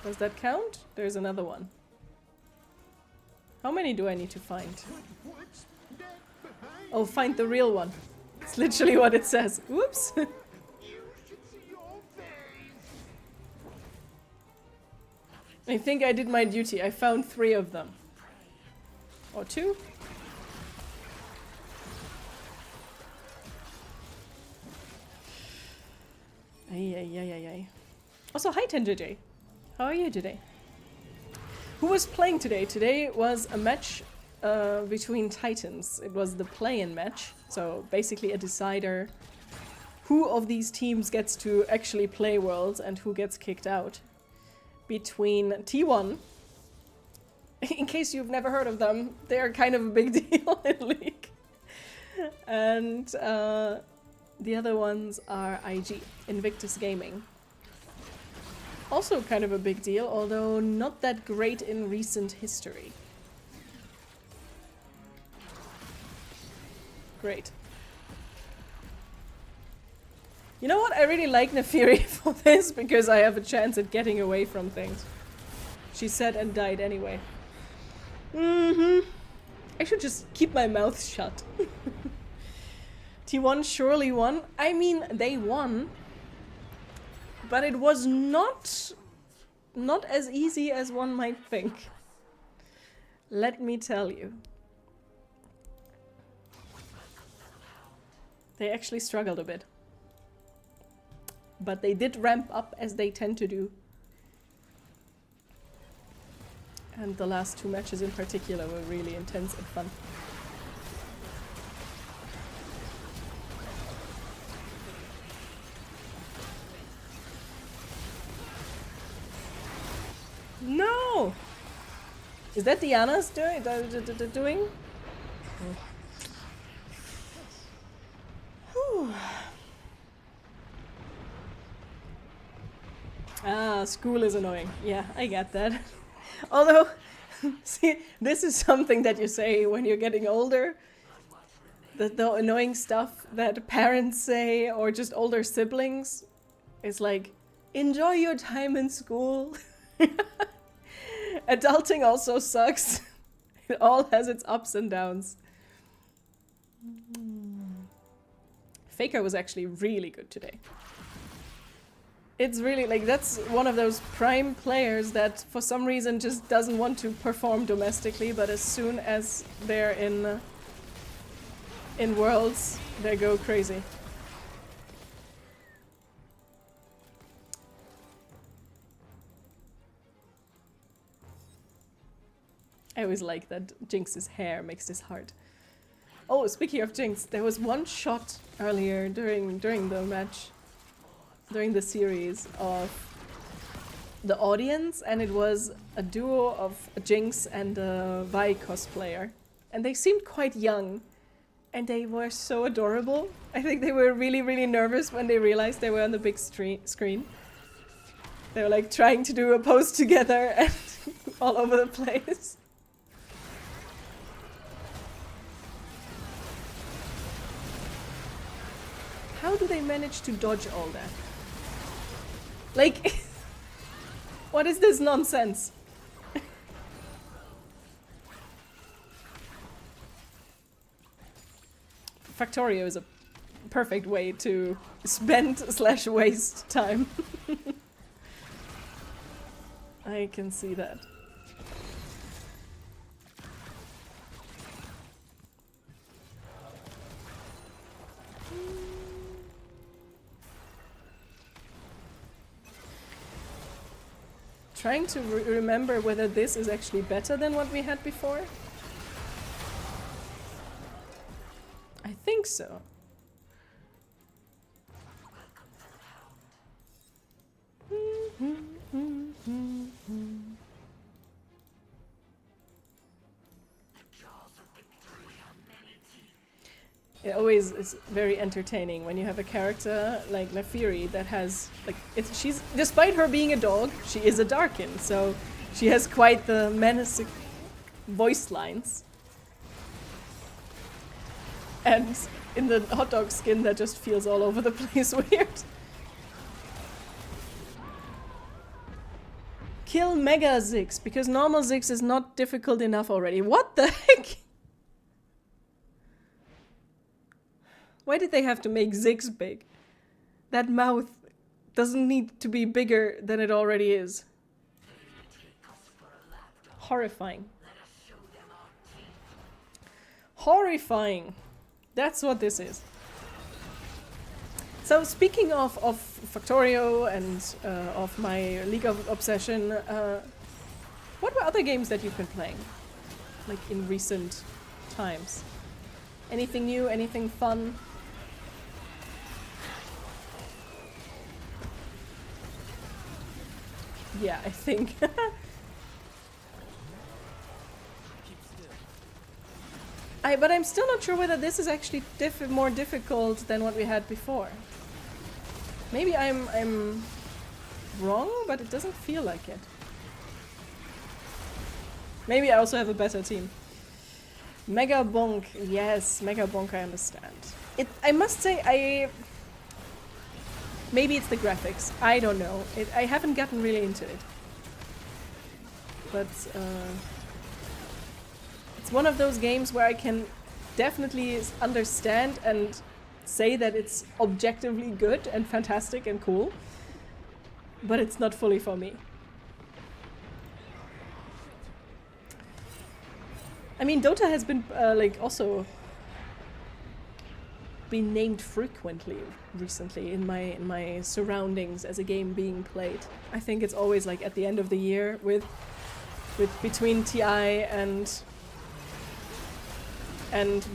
Does that count? There's another one. How many do I need to find? Oh, find the real one. It's literally what it says. Whoops. I think I did my duty. I found 3 of them. Or 2? Ay. Also, hi TenJJ. How are you today? Who was playing today? Today was a match between Titans. It was the play-in match. So basically a decider who of these teams gets to actually play Worlds and who gets kicked out. Between T1, in case you've never heard of them, they're kind of a big deal in League. And the other ones are IG, Invictus Gaming. Also kind of a big deal, although not that great in recent history. Great. You know what? I really like Nefiri for this, because I have a chance at getting away from things. She said and died anyway. I should just keep my mouth shut. T1 surely won. I mean, they won. But it was not as easy as one might think. Let me tell you. They actually struggled a bit. But they did ramp up as they tend to do. And the last 2 matches in particular were really intense and fun. No! Is that Diana's doing? Whew. Ah, school is annoying. Yeah, I get that. Although, see, this is something that you say when you're getting older. The annoying stuff that parents say, or just older siblings, is like, Enjoy your time in school. Adulting also sucks. It all has its ups and downs. Faker was actually really good today. It's really like that's one of those prime players that for some reason just doesn't want to perform domestically, but as soon as they're in Worlds, they go crazy. I always like that Jinx's hair makes this hard. Oh, speaking of Jinx, there was one shot earlier during the match, during the series, of the audience, and it was a duo of a Jinx and a Vi cosplayer. And they seemed quite young, and they were so adorable. I think they were really, really nervous when they realized they were on the big screen. They were like trying to do a pose together and all over the place. How do they manage to dodge all that? Like, what is this nonsense? Factorio is a perfect way to spend / waste time. I can see that. Trying to remember whether this is actually better than what we had before. I think so. It always is very entertaining when you have a character like Naafiri that has like she's, despite her being a dog, she is a Darkin, so she has quite the menacing voice lines. And in the hot dog skin that just feels all over the place weird. Kill Mega Ziggs, because normal Ziggs is not difficult enough already. What the heck? Why did they have to make Ziggs big? That mouth doesn't need to be bigger than it already is. Horrifying. Horrifying. That's what this is. So speaking of Factorio and of my League of Obsession, what were other games that you've been playing? Like in recent times? Anything new? Anything fun? Yeah, I think. But I'm still not sure whether this is actually more difficult than what we had before. Maybe I'm wrong, but it doesn't feel like it. Maybe I also have a better team. Mega Bonk, yes, Mega Bonk, I understand. I must say, maybe it's the graphics. I don't know. I haven't gotten really into it. But it's one of those games where I can definitely understand and say that it's objectively good and fantastic and cool, but it's not fully for me. I mean, Dota has been like also been named frequently recently in my surroundings as a game being played. I think it's always like at the end of the year with between TI and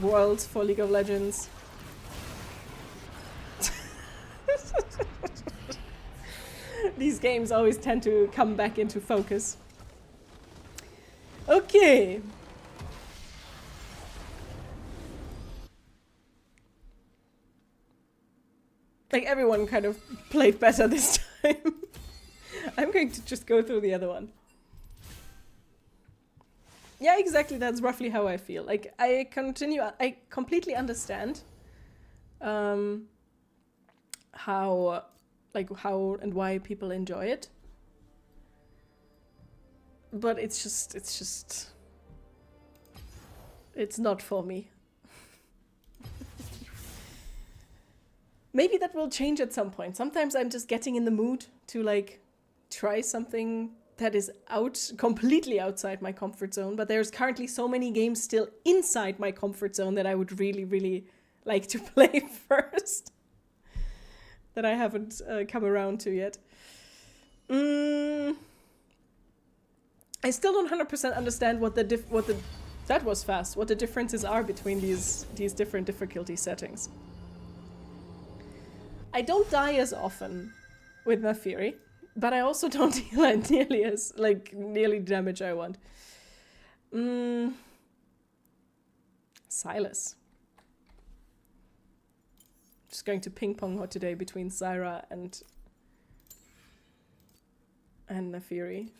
Worlds for League of Legends. These games always tend to come back into focus. Okay. Like everyone kind of played better this time. I'm going to just go through the other one. Yeah, exactly. That's roughly how I feel. Like I completely understand how like how and why people enjoy it. But it's not for me. Maybe that will change at some point. Sometimes I'm just getting in the mood to like try something that is completely outside my comfort zone. But there's currently so many games still inside my comfort zone that I would really, really like to play first. That I haven't come around to yet. I still don't 100% understand what the differences are between these different difficulty settings. I don't die as often with Naafiri, but I also don't heal nearly the damage I want. Sylas. Just going to ping pong her today between Zyra and Naafiri,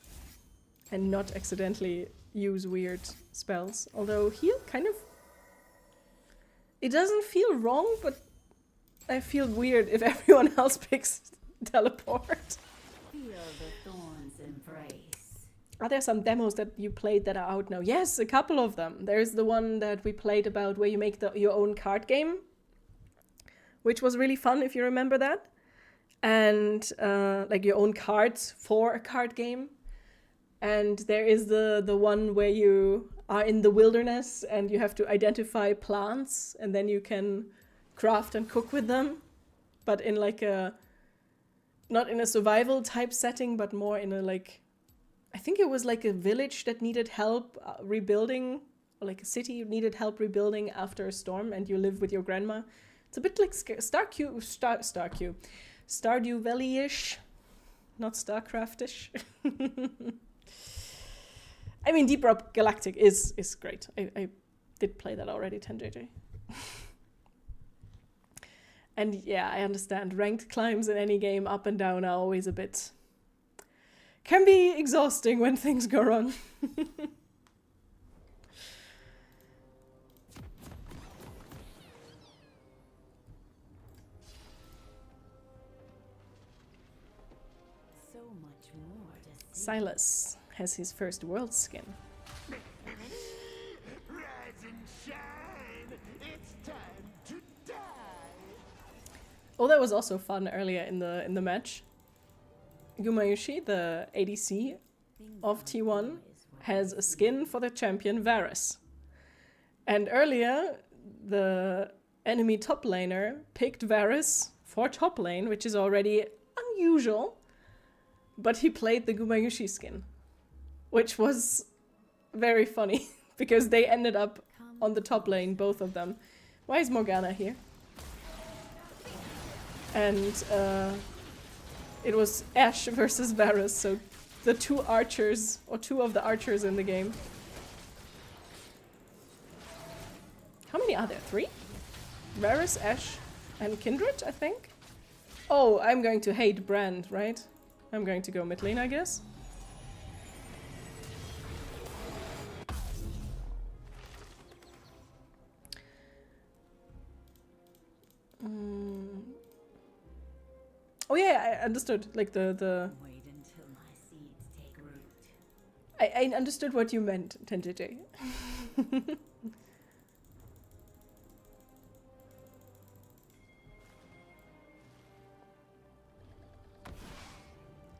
and not accidentally use weird spells. Although heal kind of, it doesn't feel wrong, but I feel weird if everyone else picks teleport. Feel the thorns embrace. Are there some demos that you played that are out now? Yes, a couple of them. There's the one that we played about where you make your own card game, which was really fun if you remember that. And like your own cards for a card game. And there is the one where you are in the wilderness and you have to identify plants and then you can craft and cook with them, but in like not in a survival type setting, but more in a like, I think it was like a village that needed help rebuilding, or like a city needed help rebuilding after a storm, and you live with your grandma. It's a bit like Stardew Valley-ish, not StarCraft-ish. I mean, Deep Rock Galactic is great. I did play that already, 10JJ. And yeah, I understand. Ranked climbs in any game, up and down, are always a bit... can be exhausting when things go wrong. So much more to see. Sylas has his first world skin. Rise and shine. It's time to die. Oh, that was also fun earlier in the match. Gumayushi, the ADC of T1, has a skin for the champion Varus. And earlier, the enemy top laner picked Varus for top lane, which is already unusual. But he played the Gumayushi skin, which was very funny because they ended up on the top lane, both of them. Why is Morgana here? And it was Ashe versus Varus, so the two archers, or two of the archers in the game. How many are there? 3? Varus, Ashe, and Kindred, I think? Oh, I'm going to hate Brand, right? I'm going to go mid lane, I guess. Oh yeah, I understood. Like the Wait until my seeds take root. I understood what you meant, 10JJ.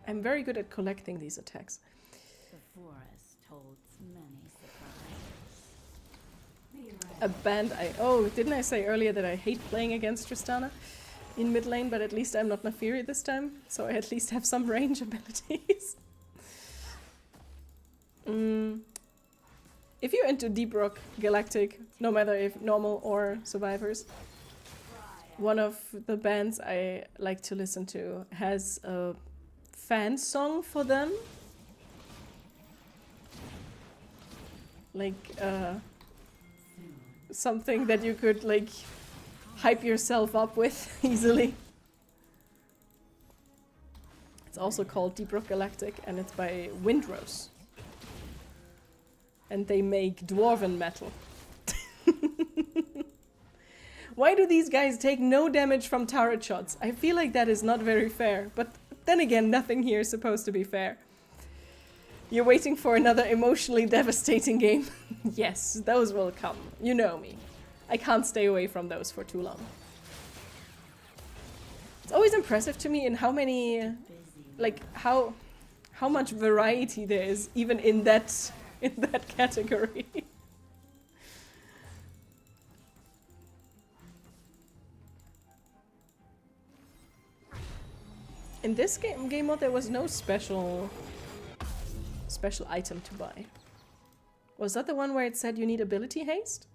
I'm very good at collecting these attacks. The forest holds many surprises. A band didn't I say earlier that I hate playing against Tristana in mid lane, but at least I'm not Naafiri this time, so I at least have some range abilities. If you're into Deep Rock Galactic, no matter if normal or survivors, one of the bands I like to listen to has a fan song for them. Like, something that you could, like, hype yourself up with easily. It's also called Deep Rock Galactic, and it's by Windrose. And they make dwarven metal. Why do these guys take no damage from turret shots? I feel like that is not very fair, but then again, nothing here is supposed to be fair. You're waiting for another emotionally devastating game? Yes, those will come. You know me. I can't stay away from those for too long. It's always impressive to me in how many, like how much variety there is even in that category. In this game mode there was no special item to buy. Was that the one where it said you need ability haste?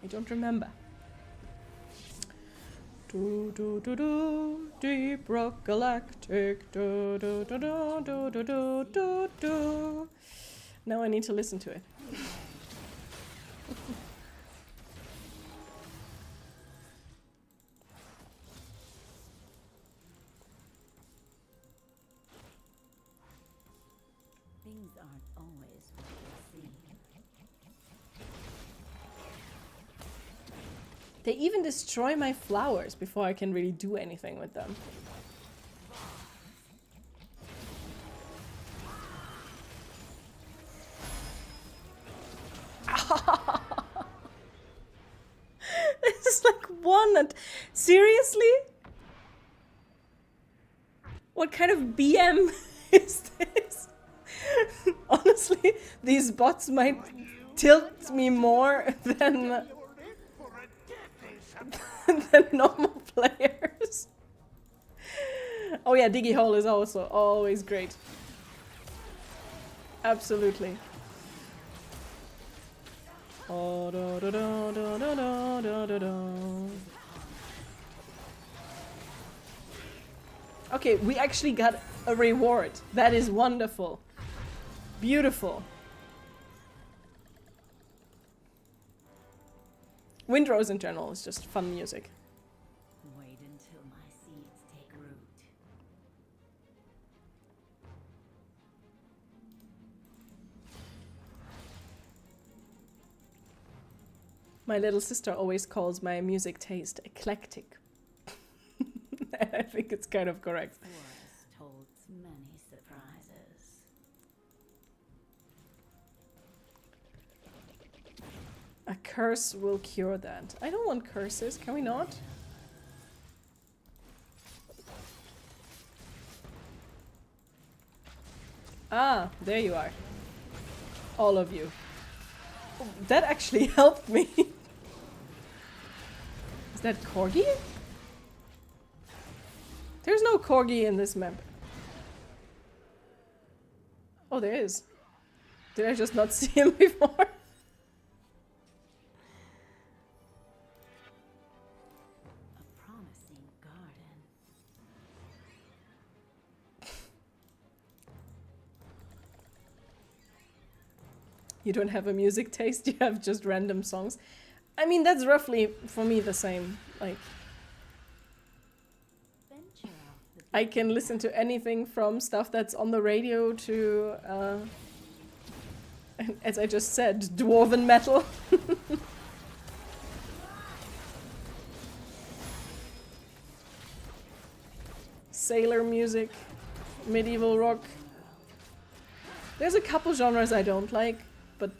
I don't remember. Do do do do, Deep Rock Galactic. Do do do do do do do do do. Now I need to listen to it. Things aren't always what they seem. They even destroy my flowers before I can really do anything with them. This is like one and seriously? What kind of BM is this? Honestly, these bots might tilt me more than You're in for a deadly surprise. than normal players. Oh yeah, Diggy Hole is also always great. Absolutely. Oh, da, da, da, da, da, da, da, da. Okay, we actually got a reward. That is wonderful. Beautiful. Windrose in general is just fun music. Wait until my seeds take root. My little sister always calls my music taste eclectic. And I think it's kind of correct. Forest holds many surprises. A curse will cure that. I don't want curses, can we not? Ah, there you are. All of you. Oh, that actually helped me. Is that Corgi? There's no Corgi in this map. Oh, there is. Did I just not see him before? A promising garden. You don't have a music taste, you have just random songs. I mean, that's roughly, for me, the same. Like, Venture off the I can listen to anything from stuff that's on the radio to, as I just said, dwarven metal. Sailor music, medieval rock. There's a couple genres I don't like, but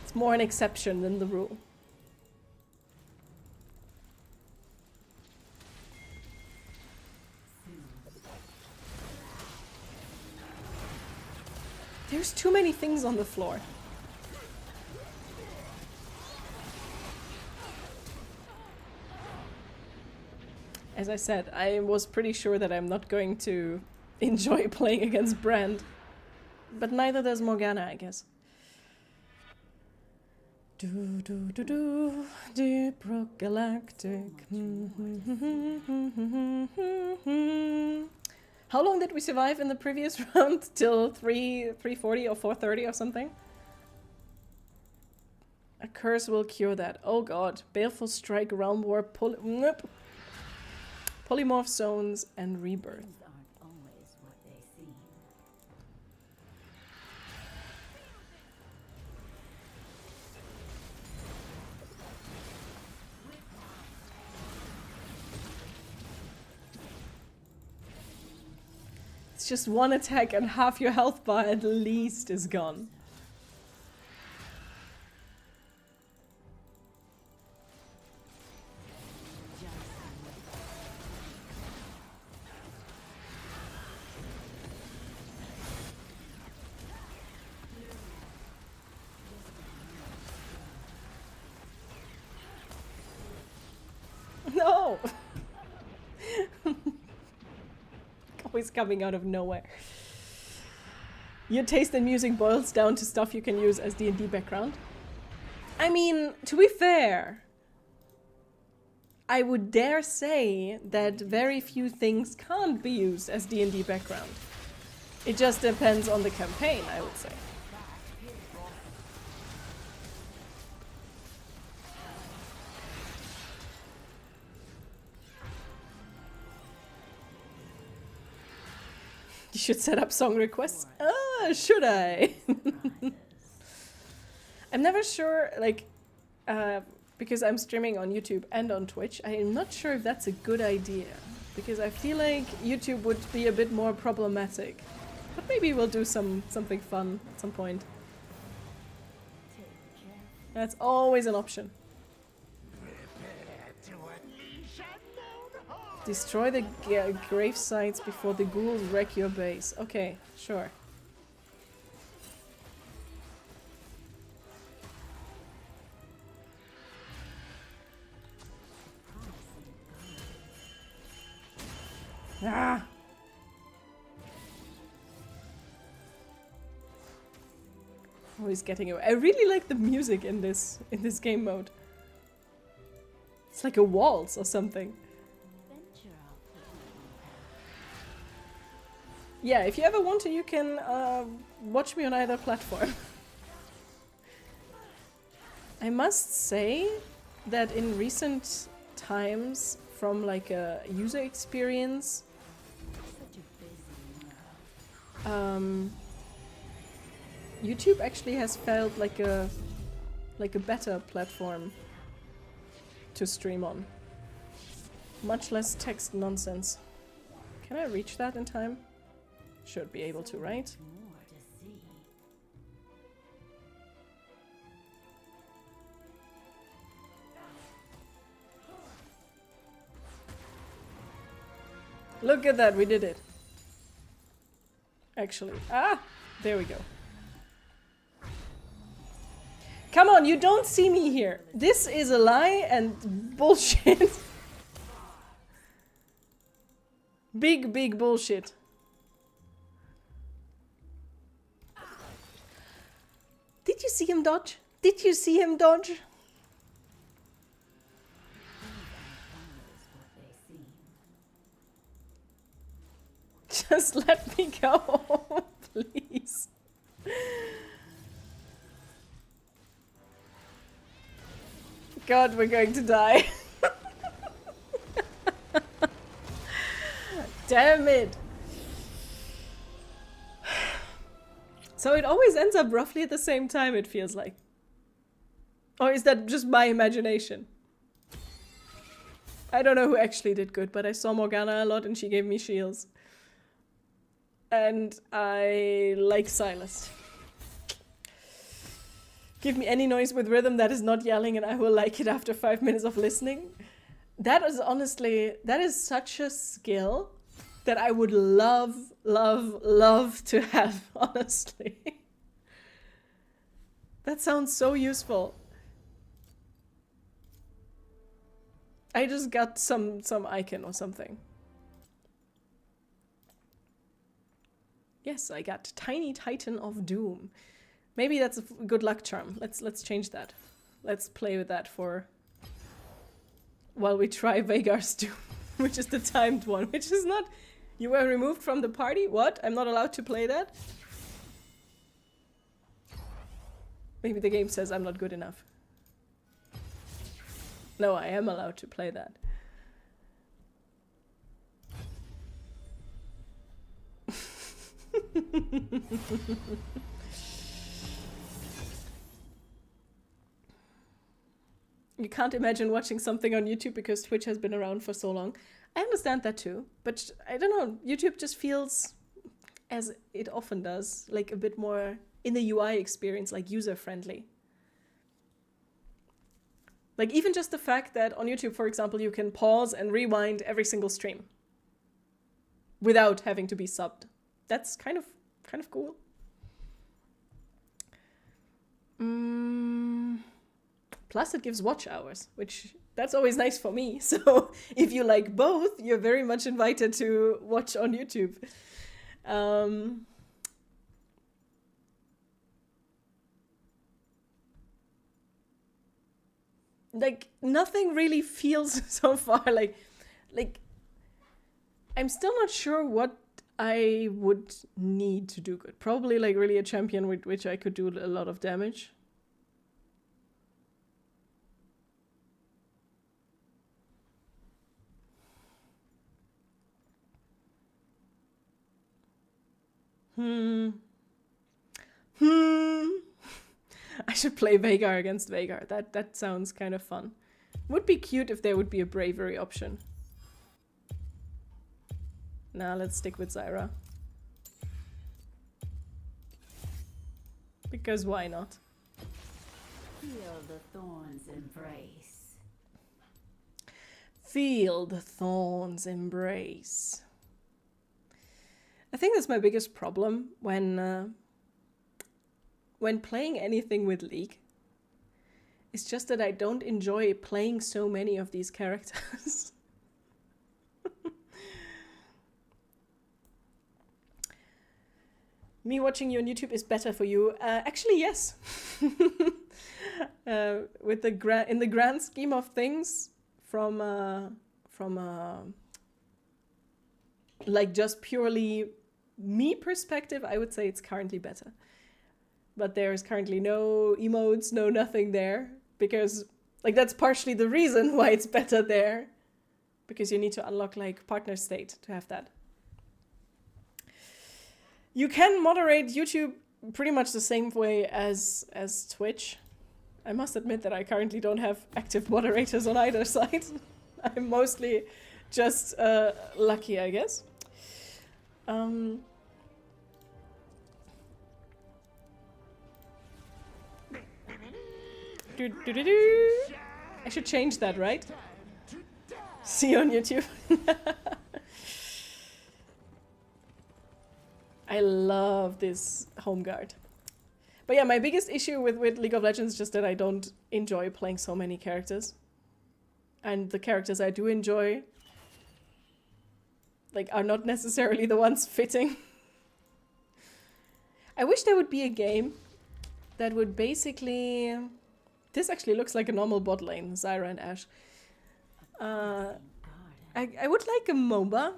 it's more an exception than the rule. There's too many things on the floor. As I said, I was pretty sure that I'm not going to enjoy playing against Brand. But neither does Morgana, I guess. Do do do do, Deep Rock Galactic. How long did we survive in the previous round? Till 340 or 430 or something? A curse will cure that. Oh god. Baleful Strike, Realm War, Polymorph Zones, and Rebirth. Things aren't always what they seem. just one attack and half your health bar at least is gone. No! Always coming out of nowhere. Your taste in music boils down to stuff you can use as D&D background. I mean, to be fair, I would dare say that very few things can't be used as D&D background. It just depends on the campaign, I would say. You should set up song requests. Ah, should I? I'm never sure, like, because I'm streaming on YouTube and on Twitch, I'm not sure if that's a good idea. Because I feel like YouTube would be a bit more problematic. But maybe we'll do something fun at some point. That's always an option. Destroy the grave sites before the ghouls wreck your base. Okay, sure. Ah! Always getting away. I really like the music in this game mode. It's like a waltz or something. Yeah, if you ever want to, you can watch me on either platform. I must say that in recent times, from like a user experience, YouTube actually has felt like a better platform to stream on. Much less text nonsense. Can I reach that in time? Should be able to, right? Look at that, we did it. Actually. Ah! There we go. Come on, you don't see me here. This is a lie and bullshit. Big bullshit. Did you see him dodge? Did you see him dodge? Just let me go, please. God, we're going to die. Damn it. So it always ends up roughly at the same time, it feels like. Or is that just my imagination? I don't know who actually did good, but I saw Morgana a lot and she gave me shields. And I like Silas. Give me any noise with rhythm that is not yelling and I will like it after 5 minutes of listening. That is honestly, that is such a skill that I would love to have, honestly. That sounds so useful. I just got some icon or something. Yes, I got Tiny Titan of Doom. Maybe that's a good luck charm. Let's change that. Let's play with that for while we try Vagar's Doom, which is the timed one, which is not. You were removed from the party? What? I'm not allowed to play that? Maybe the game says I'm not good enough. No, I am allowed to play that. You can't imagine watching something on YouTube because Twitch has been around for so long. I understand that too, but I don't know, YouTube just feels as it often does, like a bit more in the UI experience, like user-friendly. Like even just the fact that on YouTube, for example, you can pause and rewind every single stream without having to be subbed. That's kind of cool. Plus it gives watch hours, which that's always nice for me. So if you like both, you're very much invited to watch on YouTube. Like nothing really feels so far like I'm still not sure what I would need to do good. Probably like really a champion with which I could do a lot of damage. I should play Veigar against Veigar. That sounds kind of fun. Would be cute if there would be a bravery option. Nah, let's stick with Zyra. Because why not? Feel the thorns embrace. Feel the thorns embrace. I think that's my biggest problem when playing anything with League. It's just that I don't enjoy playing so many of these characters. Me watching you on YouTube is better for you. Actually, yes. With in the grand scheme of things, from like just purely me perspective, I would say it's currently better. But there's currently no emotes, no nothing there, because like that's partially the reason why it's better there, because you need to unlock like partner state to have that. You can moderate YouTube pretty much the same way as Twitch. I must admit that I currently don't have active moderators on either side. I'm mostly just lucky, I guess. I should change that, right? See you on YouTube. I love this home guard. But yeah, my biggest issue with League of Legends is just that I don't enjoy playing so many characters. And the characters I do enjoy like are not necessarily the ones fitting. I wish there would be a game that would basically... This actually looks like a normal bot lane, Zyra and Ashe. I would like a MOBA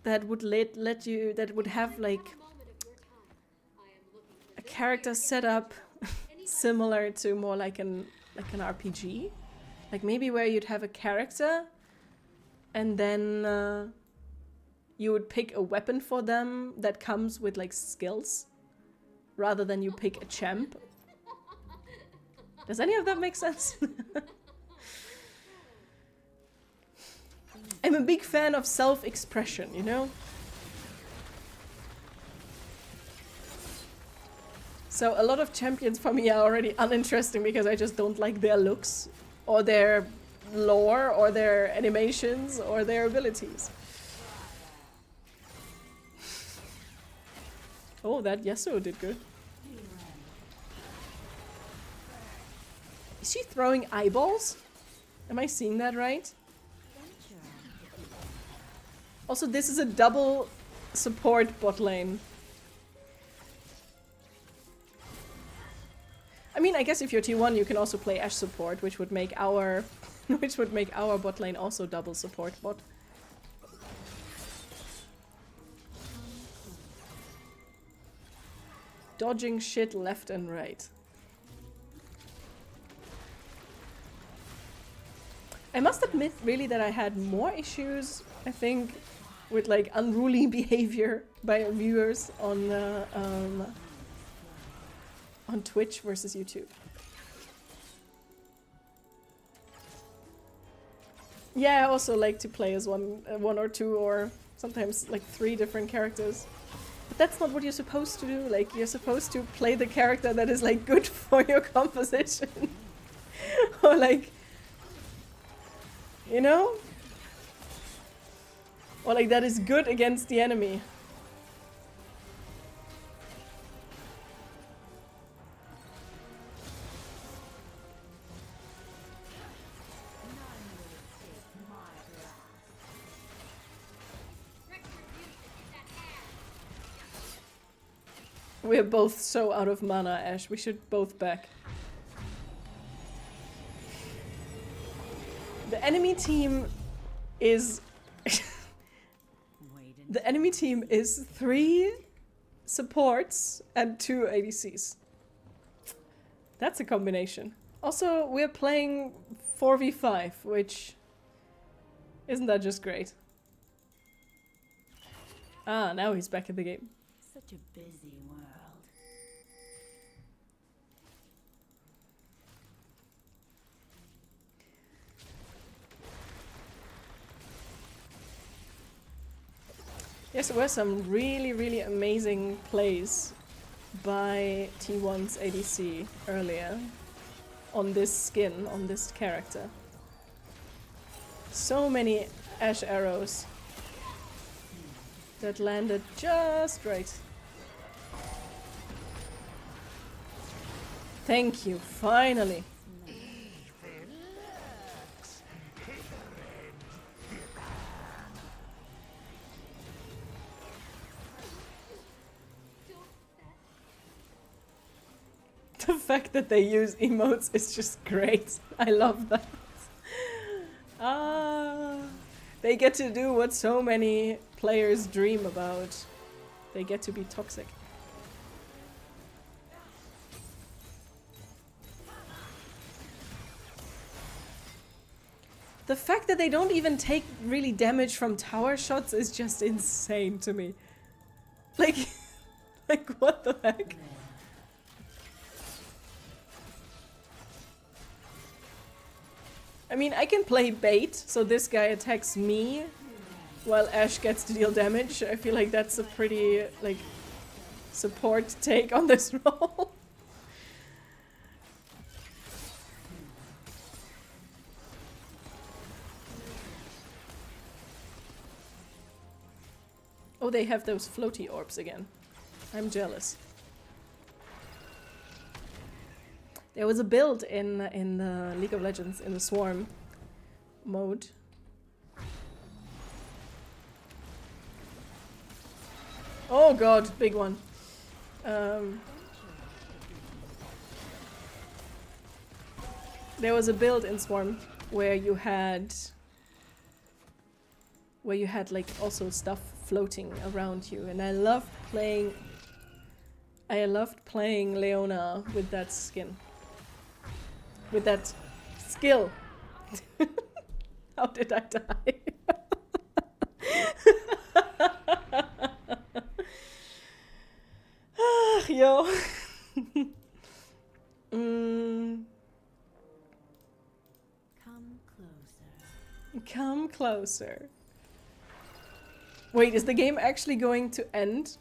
that would let you, that would have like a character set up similar to more like an RPG. Like maybe where you'd have a character and then you would pick a weapon for them that comes with like skills rather than you pick a champ. Does any of that make sense? I'm a big fan of self-expression, you know? So a lot of champions for me are already uninteresting because I just don't like their looks or their lore or their animations or their abilities. Oh, that Yasuo did good. Is she throwing eyeballs? Am I seeing that right? Also, this is a double support bot lane. I mean, I guess if you're T1, you can also play Ashe support, which would make our bot lane also double support bot. Dodging shit left and right. I must admit, really, that I had more issues, I think, with like unruly behavior by viewers on Twitch versus YouTube. Yeah, I also like to play as one or two or sometimes like 3 different characters. But that's not what you're supposed to do. Like, you're supposed to play the character that is, like, good for your composition. Or, like... You know? Or, like, that is good against the enemy. We're both so out of mana, Ash. We should both back. The enemy team is... The enemy team is 3 supports and 2 ADCs. That's a combination. Also, we're playing 4v5, which... Isn't that just great? Ah, now he's back in the game. Such a busy world. Yes, there were some really, really amazing plays by T1's ADC earlier on this skin, on this character. So many Ash arrows that landed just right. Thank you, finally. The fact that they use emotes is just great. I love that. They get to do what so many players dream about. They get to be toxic. The fact that they don't even take really damage from tower shots is just insane to me. Like, like what the heck? I mean, I can play bait, so this guy attacks me while Ash gets to deal damage. I feel like that's a pretty, like, support take on this role. Oh, they have those floaty orbs again. I'm jealous. There was a build in League of Legends in the Swarm mode. Oh god, big one. There was a build in Swarm where you had like also stuff floating around you, and I loved playing Leona with that skin. With that skill. How did I die? Yo. Come closer. Come closer. Wait, is the game actually going to end?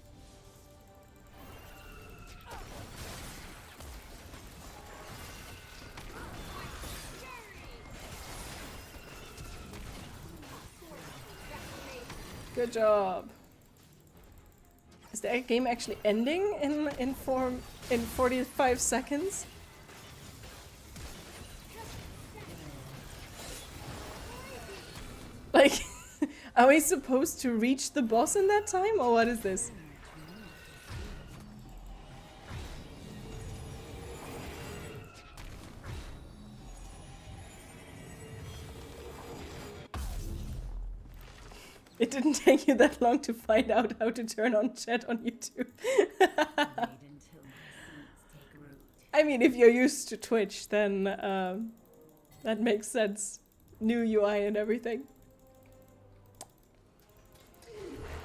Good job. Is the game actually ending in 45 seconds? Like, are we supposed to reach the boss in that time, or what is this? It didn't take you that long to find out how to turn on chat on YouTube. I mean, if you're used to Twitch, then that makes sense. New UI and everything.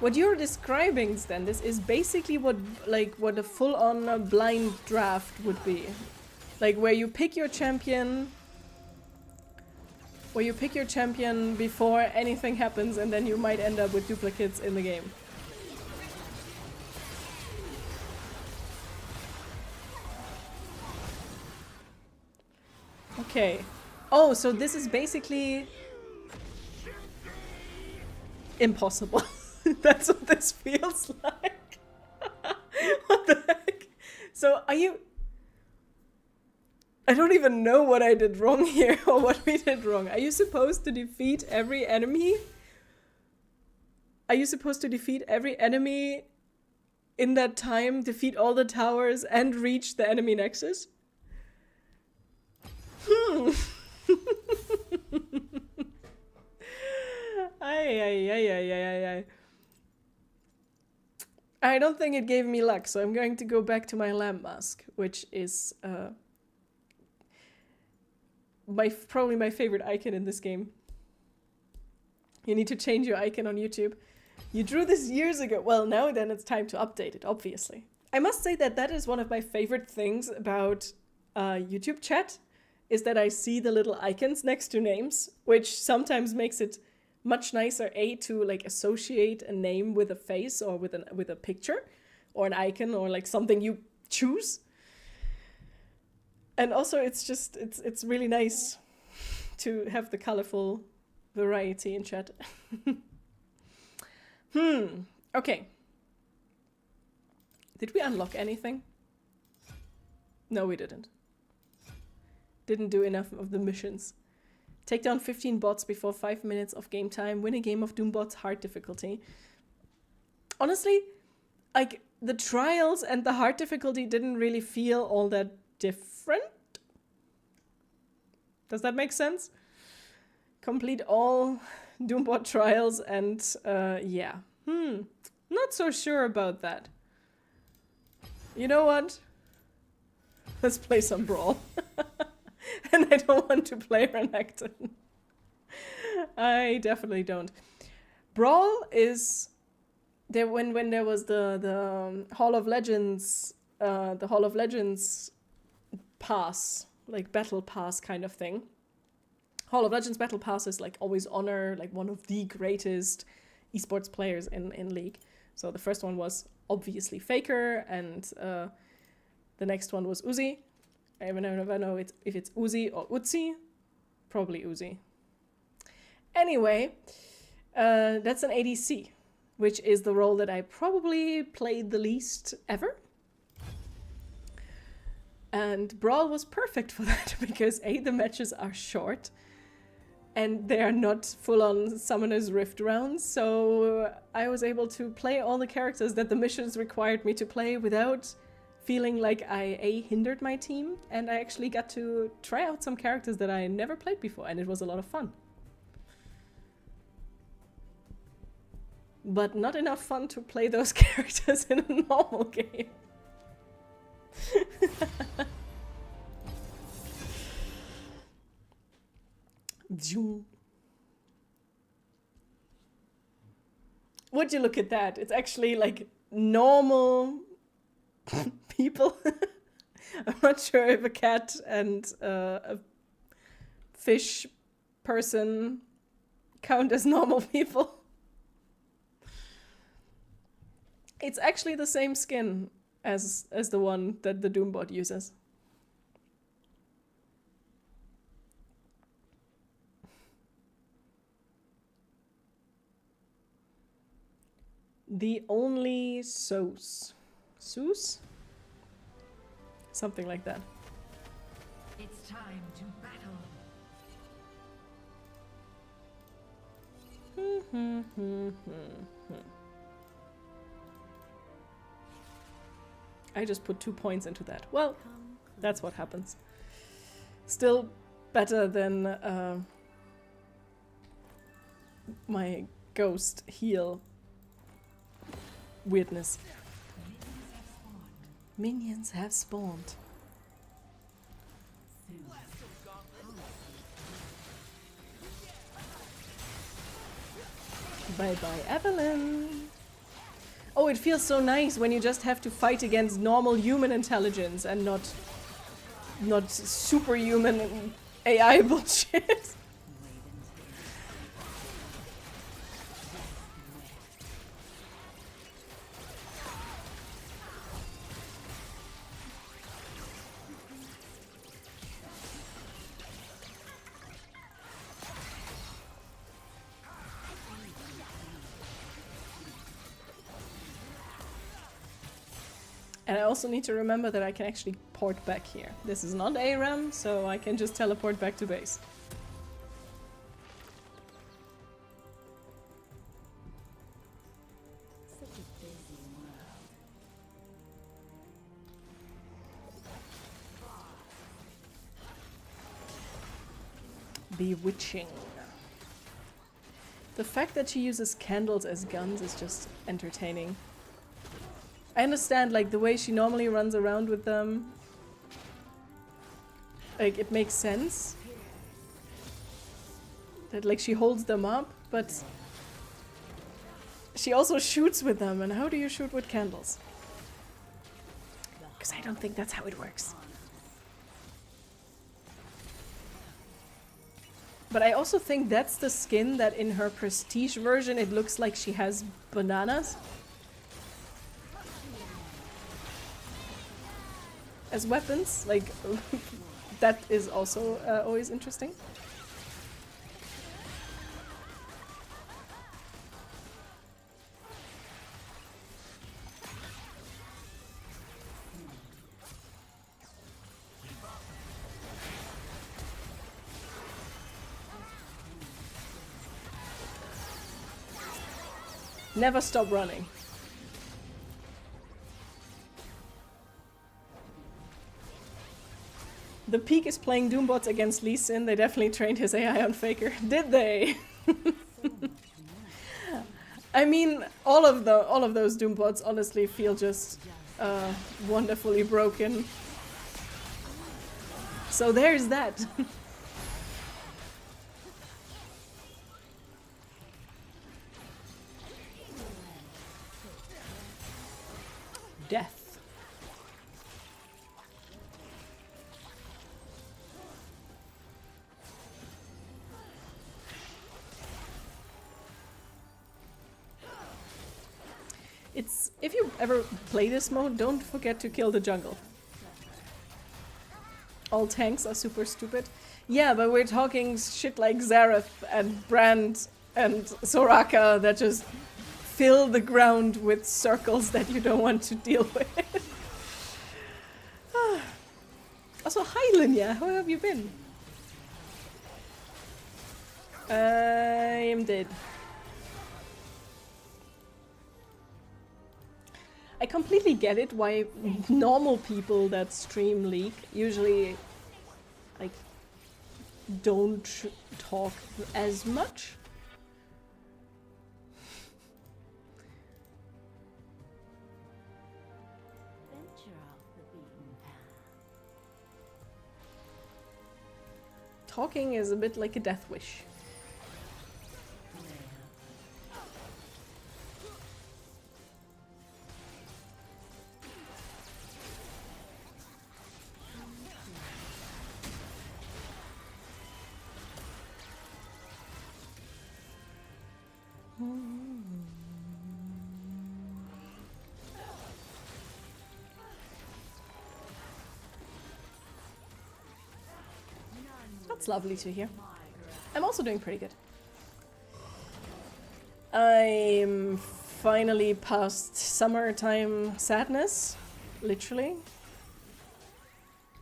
What you're describing, Standis, is basically what a full-on blind draft would be. Like where you pick your champion before anything happens, and then you might end up with duplicates in the game. Okay. Oh, so this is basically impossible. That's what this feels like. What the heck? So are you... I don't even know what I did wrong here or what we did wrong. Are you supposed to defeat every enemy? Are you supposed to defeat every enemy in that time, defeat all the towers, and reach the enemy nexus? Ay. I don't think it gave me luck, so I'm going to go back to my lamp mask, which is probably my favorite icon in this game. You need to change your icon on YouTube. You drew this years ago. Well, now then it's time to update it, obviously. I must say that that is one of my favorite things about YouTube chat, is that I see the little icons next to names, which sometimes makes it much nicer, to like associate a name with a face or with a picture or an icon or like something you choose. And also it's really nice to have the colorful variety in chat. Okay. Did we unlock anything? No, we didn't. Didn't do enough of the missions. Take down 15 bots before 5 minutes of game time. Win a game of Doombots hard difficulty. Honestly, like the trials and the hard difficulty didn't really feel all that different. Does that make sense? Complete all Doombot trials and yeah. Not so sure about that. You know what? Let's play some Brawl. And I don't want to play Renekton. I definitely don't. Brawl is there when there was the Hall of Legends, the Hall of Legends pass, like battle pass kind of thing. Hall of Legends battle pass is like always honor like one of the greatest esports players in League. So the first one was obviously Faker, and the next one was Uzi. I never know if it's Uzi or Uzi. Probably Uzi. Anyway, that's an ADC, which is the role that I probably played the least ever. And Brawl was perfect for that because A, the matches are short and they are not full-on Summoner's Rift rounds, so I was able to play all the characters that the missions required me to play without feeling like I hindered my team, and I actually got to try out some characters that I never played before, and it was a lot of fun. But not enough fun to play those characters in a normal game. Would you look at that? It's actually like normal people. I'm not sure if a cat and a fish person count as normal people. It's actually the same skin as the one that the Doombot uses. The only Soos. Soos? Something like that. It's time to battle. I just put 2 points into that. Well, that's what happens. Still better than my ghost heal weirdness. Minions have spawned. Bye bye, Evelyn. Oh, it feels so nice when you just have to fight against normal human intelligence and not superhuman AI bullshit. And I also need to remember that I can actually port back here. This is not ARAM, so I can just teleport back to base. Such a busy world. Bewitching. The fact that she uses candles as guns is just entertaining. I understand, like, the way she normally runs around with them. Like, it makes sense. That, like, she holds them up, but she also shoots with them. And how do you shoot with candles? Because I don't think that's how it works. But I also think that's the skin that in her prestige version it looks like she has bananas as weapons. Like, that is also always interesting. Never stop running. The Peak is playing Doombots against Lee Sin. They definitely trained his AI on Faker. Did they? I mean, all of those Doombots honestly feel just wonderfully broken. So there's that. Death. It's, if you ever play this mode, don't forget to kill the jungle. All tanks are super stupid. Yeah, but we're talking shit like Zareth and Brand and Soraka that just fill the ground with circles that you don't want to deal with. Also, hi Linya, how have you been? I am dead. I completely get it why normal people that stream League usually like don't talk as much. Venture off the beaten path. Talking is a bit like a death wish. That's lovely to hear. I'm also doing pretty good. I'm finally past summertime sadness, literally.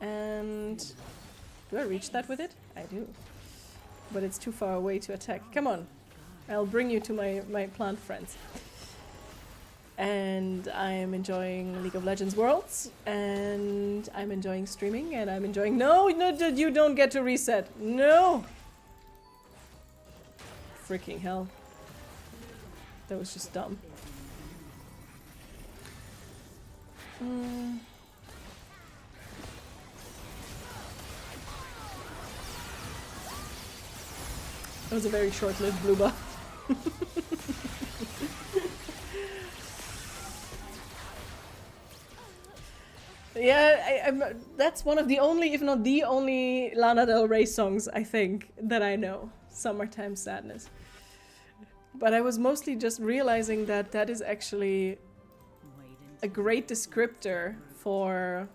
And do I reach that with it? I do. But it's too far away to attack. Come on. I'll bring you to my plant friends. And I'm enjoying League of Legends Worlds, and I'm enjoying streaming, and I'm enjoying— No, you don't get to reset. No! Freaking hell. That was just dumb. That was a very short-lived blue buff. Yeah, that's one of the only, if not the only, Lana Del Rey songs, I think, that I know. Summertime Sadness. But I was mostly just realizing that that is actually a great descriptor for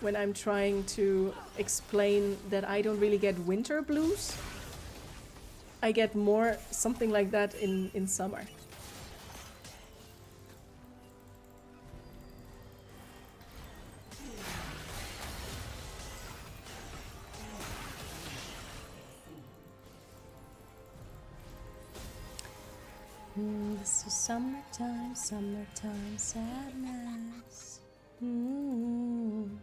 when I'm trying to explain that I don't really get winter blues. I get more something like that in summer. Summertime, summertime sadness. Mm.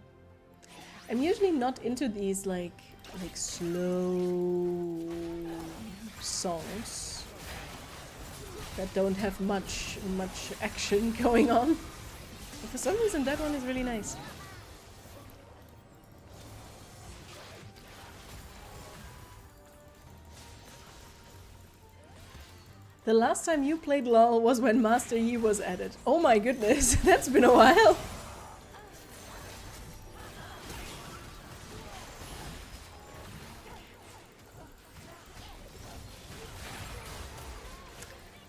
I'm usually not into these like slow songs that don't have much action going on. But for some reason that one is really nice. The last time you played LOL was when Master Yi was added. Oh my goodness, that's been a while.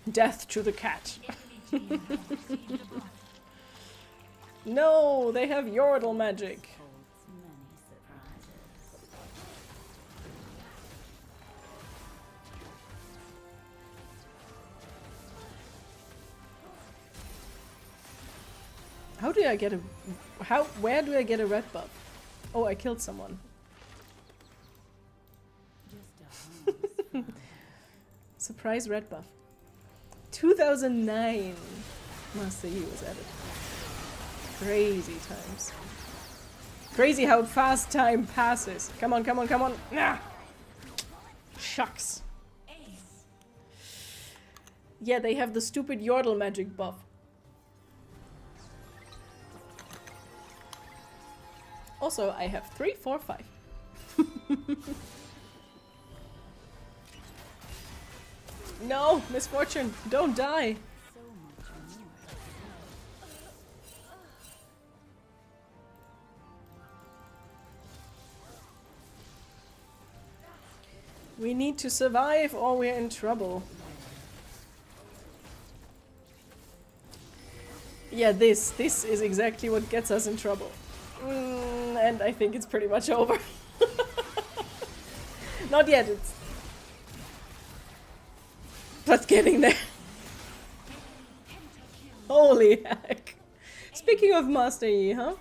Death to the cat. No, they have Yordle magic. Holds many surprises. How do I get a... Where do I get a red buff? Oh, I killed someone. Just a harmless Surprise red buff. 2009 Master Yi was added. Crazy times. Crazy how fast time passes. Come on, come on, come on. Nah. Shucks. Yeah, they have the stupid Yordle magic buff. Also, I have 3, 4, 5. No, Misfortune, don't die. so much more. We need to survive or we're in trouble. Yeah, this is exactly what gets us in trouble. And I think it's pretty much over. Not yet, it's... But getting there. Holy heck. Speaking of Master Yi, huh?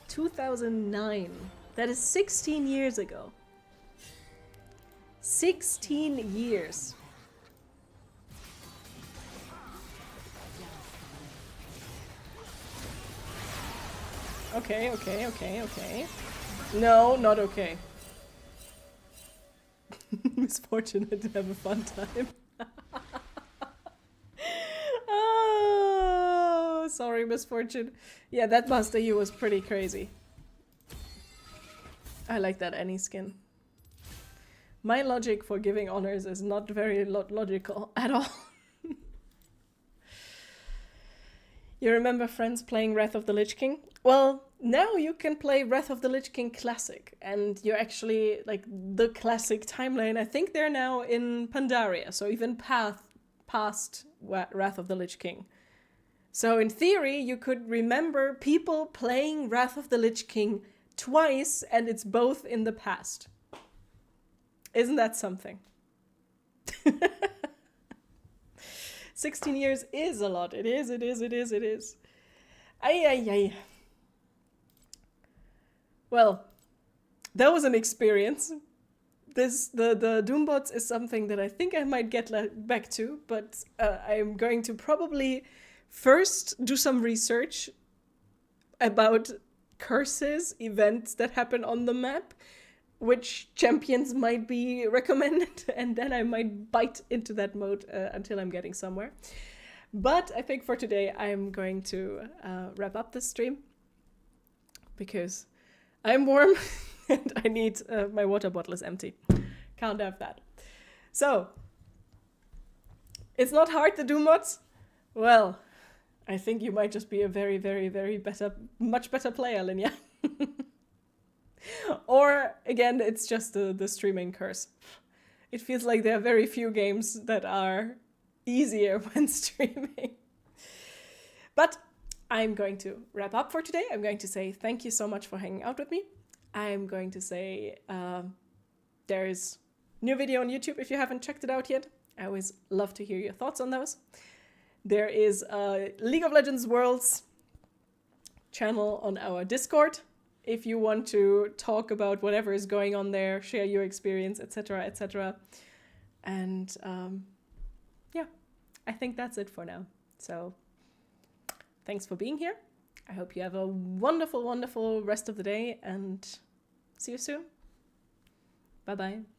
...2009. That is 16 years ago. 16 years. Okay, okay, okay, okay. No, not okay. Misfortune, I did have a fun time. Oh, sorry, Misfortune. Yeah, that Master Yi was pretty crazy. I like that Annie skin. My logic for giving honors is not very logical at all. You remember friends playing Wrath of the Lich King? Well, now you can play Wrath of the Lich King Classic, and you're actually, like, the classic timeline. I think they're now in Pandaria, so even past Wrath of the Lich King. So in theory, you could remember people playing Wrath of the Lich King twice, and it's both in the past. Isn't that something? 16 years is a lot. It is. Ay. Well, that was an experience. The Doombots is something that I think I might get back to, but I'm going to probably first do some research about curses, events that happen on the map, which champions might be recommended, and then I might bite into that mode until I'm getting somewhere. But I think for today I'm going to wrap up this stream because I'm warm and I need my water bottle is empty. Can't have that. So, it's not hard to do mods? Well, I think you might just be a very, very, very much better player, Linya. Or, again, it's just the streaming curse. It feels like there are very few games that are easier when streaming. But I'm going to wrap up for today. I'm going to say thank you so much for hanging out with me. I'm going to say there's new video on YouTube if you haven't checked it out yet. I always love to hear your thoughts on those. There is a League of Legends Worlds channel on our Discord. if you want to talk about whatever is going on there, share your experience, etc., etc. And yeah, I think that's it for now. So thanks for being here. I hope you have a wonderful, wonderful rest of the day, and see you soon. Bye-bye.